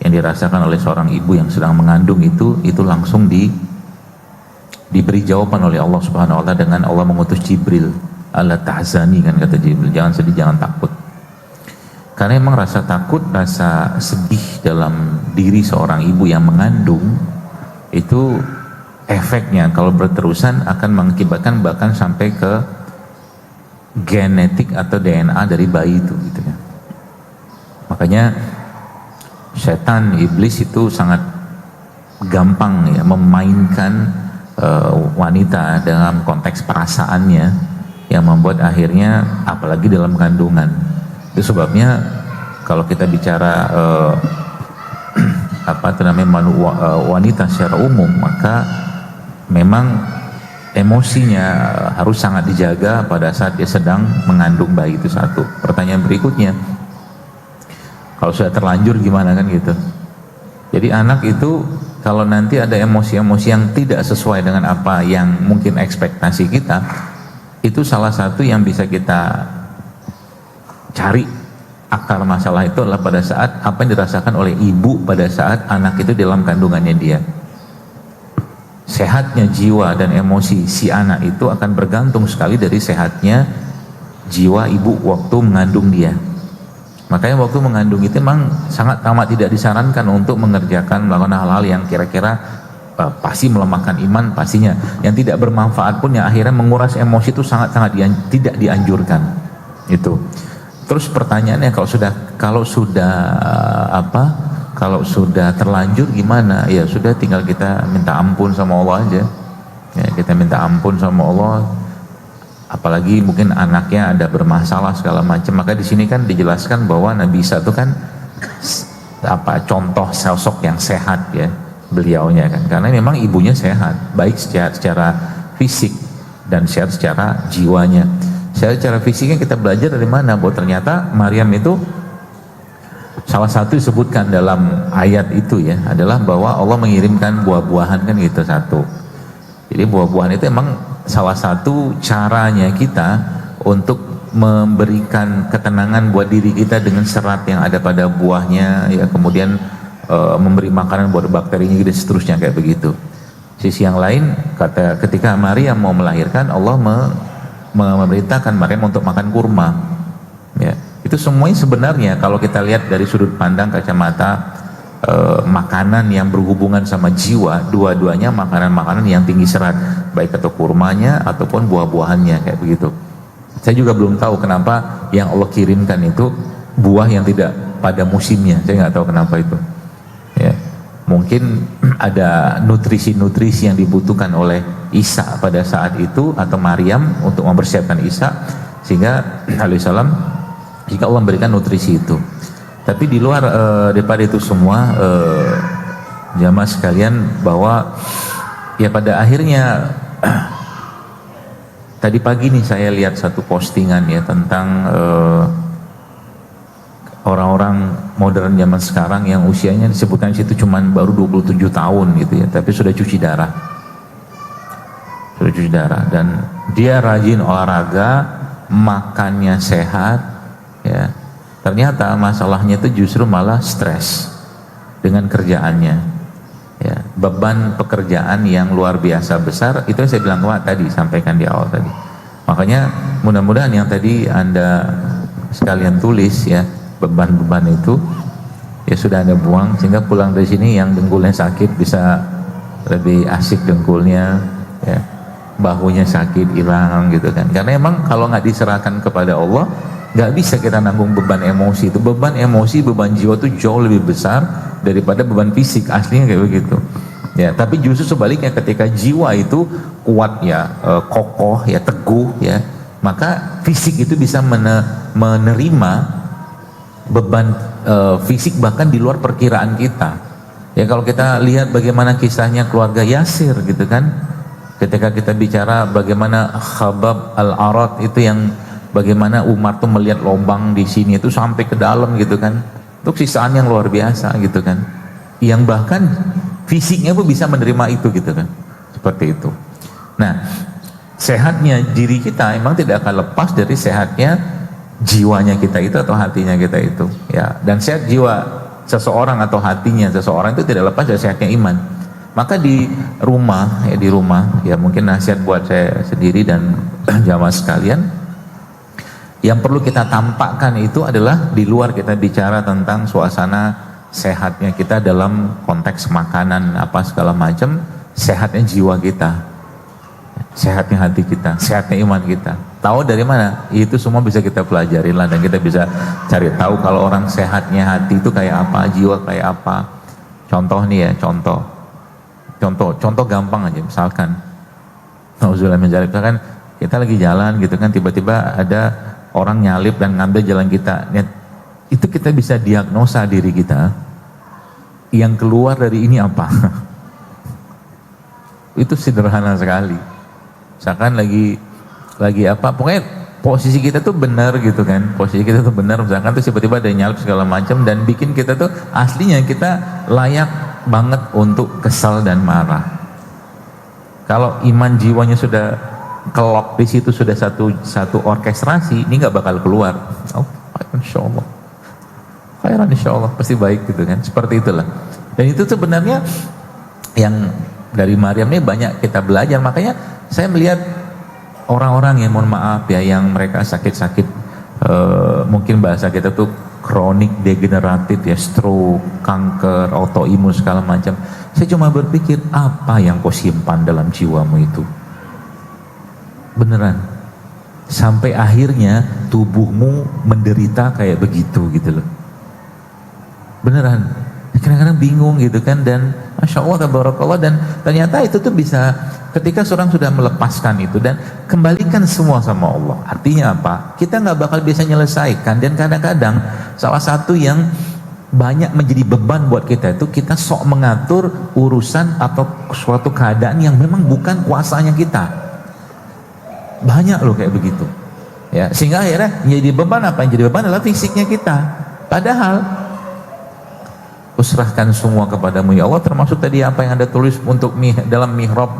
[SPEAKER 1] yang dirasakan oleh seorang ibu yang sedang mengandung itu langsung diberi jawaban oleh Allah Subhanahu wa taala dengan Allah mengutus Jibril. Alla tahzani, kan kata Jibril, jangan sedih, jangan takut. Karena memang rasa takut, rasa sedih dalam diri seorang ibu yang mengandung itu efeknya kalau berterusan akan mengakibatkan bahkan sampai ke genetik atau DNA dari bayi itu gitu ya. Makanya setan, iblis itu sangat gampang ya memainkan wanita dalam konteks perasaannya yang membuat akhirnya apalagi dalam kandungan. Itu sebabnya kalau kita bicara wanita secara umum, maka memang emosinya harus sangat dijaga pada saat dia sedang mengandung bayi. Itu satu. Pertanyaan berikutnya, kalau sudah terlanjur gimana kan gitu. Jadi anak itu kalau nanti ada emosi-emosi yang tidak sesuai dengan apa yang mungkin ekspektasi kita, itu salah satu yang bisa kita cari akar masalah itu adalah pada saat apa yang dirasakan oleh ibu pada saat anak itu dalam kandungannya dia. Sehatnya jiwa dan emosi si anak itu akan bergantung sekali dari sehatnya jiwa ibu waktu mengandung dia. Makanya waktu mengandung itu memang sangat amat tidak disarankan untuk mengerjakan melakukan hal-hal yang kira-kira pasti melemahkan iman pastinya. Yang tidak bermanfaat pun yang akhirnya menguras emosi itu sangat-sangat tidak dianjurkan. Itu. Terus pertanyaannya kalau sudah terlanjur gimana? Ya sudah, tinggal kita minta ampun sama Allah aja. Ya, kita minta ampun sama Allah. Apalagi mungkin anaknya ada bermasalah segala macam. Maka di sini kan dijelaskan bahwa Nabi Isa itu kan contoh sosok yang sehat ya beliaunya kan. Karena memang ibunya sehat, baik secara fisik dan sehat secara jiwanya. Secara fisiknya kita belajar dari mana? Bahwa ternyata Maryam itu salah satu disebutkan dalam ayat itu ya adalah bahwa Allah mengirimkan buah-buahan kan gitu satu. Jadi buah-buahan itu emang salah satu caranya kita untuk memberikan ketenangan buat diri kita dengan serat yang ada pada buahnya ya, kemudian memberi makanan buat bakterinya dan seterusnya kayak begitu. Sisi yang lain ketika Maryam mau melahirkan, Allah memerintahkan Maryam untuk makan kurma ya. Itu semuanya sebenarnya kalau kita lihat dari sudut pandang kacamata makanan yang berhubungan sama jiwa, dua-duanya makanan-makanan yang tinggi serat, baik itu kurmanya ataupun buah-buahannya kayak begitu. Saya juga belum tahu kenapa yang Allah kirimkan itu buah yang tidak pada musimnya. Saya nggak tahu kenapa itu ya. Mungkin ada nutrisi-nutrisi yang dibutuhkan oleh Isa pada saat itu atau Maryam untuk mempersiapkan Isa, sehingga alaihissalam jika Allah memberikan nutrisi itu. Tapi di luar daripada itu semua jamaah sekalian, bahwa ya pada akhirnya tadi pagi nih saya lihat satu postingan ya tentang orang-orang modern zaman sekarang yang usianya disebutkan di situ cuman baru 27 tahun gitu ya, tapi sudah cuci darah. Sudah cuci darah dan dia rajin olahraga, makannya sehat ya. Ternyata masalahnya itu justru malah stres dengan kerjaannya ya, beban pekerjaan yang luar biasa besar. Itu yang saya bilang tadi, sampaikan di awal tadi. Makanya mudah-mudahan yang tadi Anda sekalian tulis ya, beban-beban itu ya sudah Anda buang, sehingga pulang dari sini yang dengkulnya sakit bisa lebih asik dengkulnya ya, bahunya sakit hilang gitu kan. Karena emang kalau nggak diserahkan kepada Allah, nggak bisa kita nanggung beban emosi itu. Beban emosi, beban jiwa itu jauh lebih besar daripada beban fisik, aslinya kayak begitu ya. Tapi justru sebaliknya, ketika jiwa itu kuat ya, kokoh ya, teguh ya, maka fisik itu bisa menerima beban fisik bahkan di luar perkiraan kita ya. Kalau kita lihat bagaimana kisahnya keluarga Yasir gitu kan, ketika kita bicara bagaimana Khabab al-Arat itu yang bagaimana Umar tuh melihat lubang di sini itu sampai ke dalam gitu kan, untuk sisaan yang luar biasa gitu kan, yang bahkan fisiknya pun bisa menerima itu gitu kan, seperti itu. Nah, sehatnya diri kita emang tidak akan lepas dari sehatnya jiwanya kita itu atau hatinya kita itu ya. Dan sehat jiwa seseorang atau hatinya seseorang itu tidak lepas dari sehatnya iman. Maka di rumah ya mungkin nasihat buat saya sendiri dan jamaah sekalian, yang perlu kita tampakkan itu adalah di luar kita bicara tentang suasana sehatnya kita dalam konteks makanan apa segala macam, sehatnya jiwa kita, sehatnya hati kita, sehatnya iman kita. Tahu dari mana? Itu semua bisa kita pelajari lah, dan kita bisa cari tahu kalau orang sehatnya hati itu kayak apa, jiwa kayak apa. Contoh nih ya, contoh gampang aja, misalkan misalkan kita lagi jalan gitu kan, tiba-tiba ada orang nyalip dan ngambil jalan kita, itu kita bisa diagnosa diri kita yang keluar dari ini apa. Itu sederhana sekali
[SPEAKER 4] misalkan lagi apa, pokoknya posisi kita tuh benar gitu kan, posisi kita tuh benar, misalkan tuh tiba-tiba ada nyalip segala macam dan bikin kita tuh aslinya kita layak banget untuk kesal dan marah. Kalau iman jiwanya sudah kelok di situ, sudah satu orkestrasi, ini nggak bakal keluar. Oh, insyaallah khairan, insyaallah pasti baik gitu kan, seperti itulah. Dan itu sebenarnya yang dari Maryam ini banyak kita belajar. Makanya saya melihat orang-orang yang mohon maaf ya, yang mereka sakit-sakit, mungkin bahasa kita tuh kronik degeneratif ya, stroke, kanker, autoimun segala macam. Saya cuma berpikir, apa yang kau simpan dalam jiwamu itu? Beneran, sampai akhirnya tubuhmu menderita kayak begitu gitu loh. Beneran, kadang-kadang bingung gitu kan. Dan Masya Allah, tabarakallah, dan ternyata itu tuh bisa ketika seorang sudah melepaskan itu dan kembalikan semua sama Allah. Artinya apa? Kita nggak bakal bisa menyelesaikan. Dan kadang-kadang salah satu yang banyak menjadi beban buat kita itu, kita sok mengatur urusan atau suatu keadaan yang memang bukan kuasanya kita. Banyak loh kayak begitu ya, sehingga akhirnya jadi beban. Apa yang jadi beban adalah fisiknya kita, padahal usrahkan semua kepadamu ya Allah, termasuk tadi apa yang Anda tulis untuk dalam mihrab,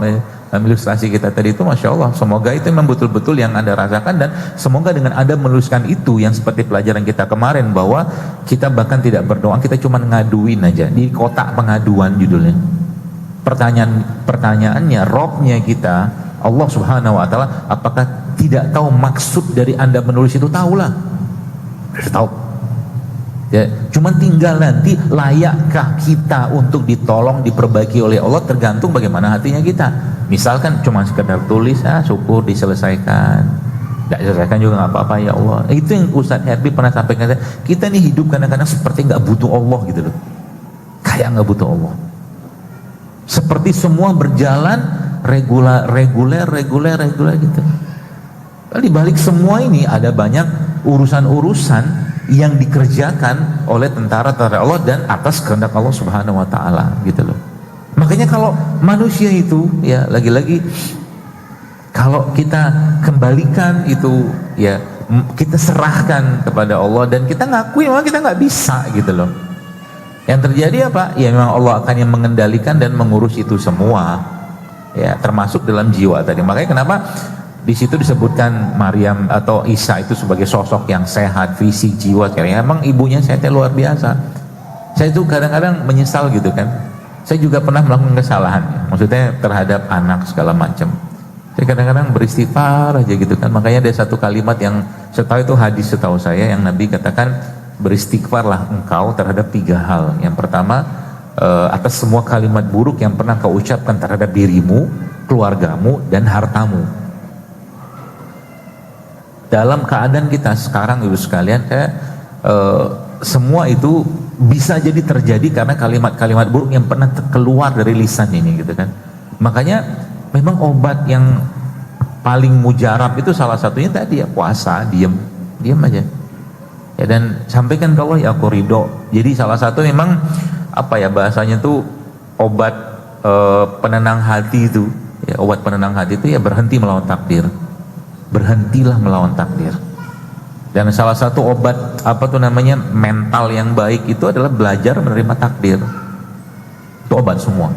[SPEAKER 4] ilustrasi kita tadi itu, Masya Allah, semoga itu memang betul-betul yang Anda rasakan. Dan semoga dengan Anda menuliskan itu, yang seperti pelajaran kita kemarin, bahwa kita bahkan tidak berdoa, kita cuma ngaduin aja di kotak pengaduan judulnya. Pertanyaannya, Robnya kita, Allah Subhanahu Wa Taala, apakah tidak tahu maksud dari Anda menulis itu? Tahulah, tahu. Ya, cuman tinggal nanti layakkah kita untuk ditolong, diperbaiki oleh Allah, tergantung bagaimana hatinya kita. Misalkan cuma sekedar tulis, syukur diselesaikan, nggak diselesaikan juga nggak apa-apa ya Allah. Itu yang Ustaz Herbi pernah sampaikan, kita nih hidup kadang-kadang seperti nggak butuh Allah gitu loh, kayak nggak butuh Allah, seperti semua berjalan reguler gitu. Di balik semua ini ada banyak urusan-urusan yang dikerjakan oleh tentara Allah dan atas kehendak Allah Subhanahu Wa Taala gitu loh. Makanya kalau manusia itu ya, lagi-lagi kalau kita kembalikan itu ya, kita serahkan kepada Allah dan kita ngakui memang kita nggak bisa gitu loh. Yang terjadi apa? Ya memang Allah akan yang mengendalikan dan mengurus itu semua ya, termasuk dalam jiwa tadi. Makanya kenapa di situ disebutkan Maryam atau Isa itu sebagai sosok yang sehat, fisik, jiwa. Karena emang ibunya sehatnya luar biasa. Saya itu kadang-kadang menyesal gitu kan. Saya juga pernah melakukan kesalahan, maksudnya terhadap anak segala macam. Saya kadang-kadang beristighfar aja gitu kan. Makanya ada satu kalimat yang setahu itu hadis setahu saya, yang Nabi katakan, beristighfarlah engkau terhadap 3 hal. Yang pertama, atas semua kalimat buruk yang pernah kau ucapkan terhadap dirimu, keluargamu, dan hartamu. Dalam keadaan kita sekarang ibu sekalian, semua itu bisa jadi terjadi karena kalimat-kalimat buruk yang pernah keluar dari lisan ini gitu kan. Makanya memang obat yang paling mujarab itu salah satunya tadi ya, puasa, diam aja ya, dan sampaikan ke Allah, ya aku ridho. Jadi salah satu memang apa ya bahasanya tuh obat penenang hati itu ya, obat penenang hati itu ya berhenti melawan takdir. Berhentilah melawan takdir. Dan salah satu obat apa tuh namanya mental yang baik itu adalah belajar menerima takdir. Itu obat semua.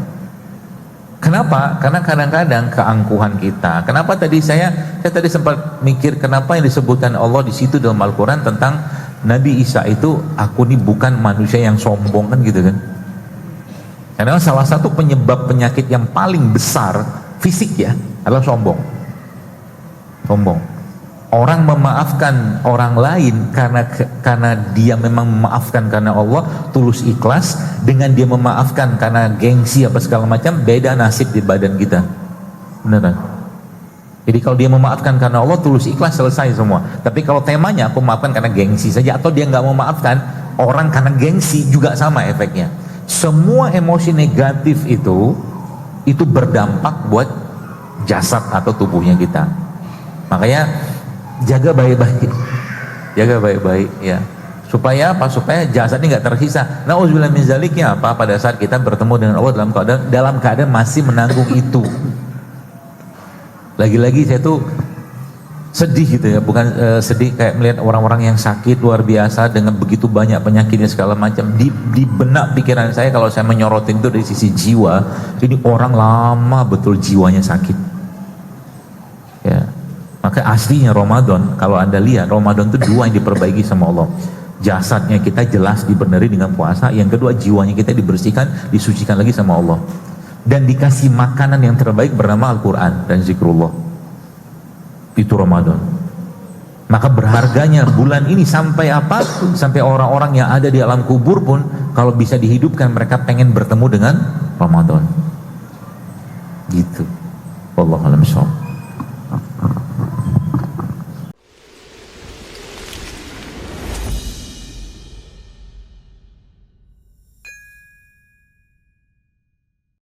[SPEAKER 4] Kenapa? Karena kadang-kadang keangkuhan kita. Kenapa tadi saya tadi sempat mikir kenapa yang disebutkan Allah di situ dalam Al-Qur'an tentang Nabi Isa itu, aku ini bukan manusia yang sombong kan gitu kan. Karena salah satu penyebab penyakit yang paling besar fisik ya adalah sombong. Orang memaafkan orang lain karena dia memang memaafkan karena Allah tulus ikhlas, dengan dia memaafkan karena gengsi apa segala macam, beda nasib di badan kita. Beneran. Jadi kalau dia memaafkan karena Allah tulus ikhlas, selesai semua. Tapi kalau temanya aku maafkan karena gengsi saja, atau dia nggak memaafkan orang karena gengsi, juga sama efeknya. Semua emosi negatif itu berdampak buat jasad atau tubuhnya kita. Makanya jaga baik-baik ya, supaya apa? Supaya jasad ini nggak tersisa. Nauzubillah min zaliknya apa? Pada saat kita bertemu dengan Allah dalam keadaan masih menanggung itu. Lagi-lagi saya tuh sedih gitu ya, bukan sedih kayak melihat orang-orang yang sakit luar biasa dengan begitu banyak penyakitnya segala macam. Di benak pikiran saya kalau saya menyorotin itu dari sisi jiwa, ini orang lama betul jiwanya sakit. Ya, maka aslinya Ramadan, kalau Anda lihat Ramadan itu dua yang diperbaiki sama Allah. Jasadnya kita jelas dibeneri dengan puasa, yang kedua jiwanya kita dibersihkan, disucikan lagi sama Allah. Dan dikasih makanan yang terbaik bernama Al-Quran dan zikrullah. Itu Ramadan. Maka berharganya bulan ini sampai apa? Sampai orang-orang yang ada di alam kubur pun kalau bisa dihidupkan mereka pengen bertemu dengan Ramadan. Gitu. Wallahu a'lam bishawab.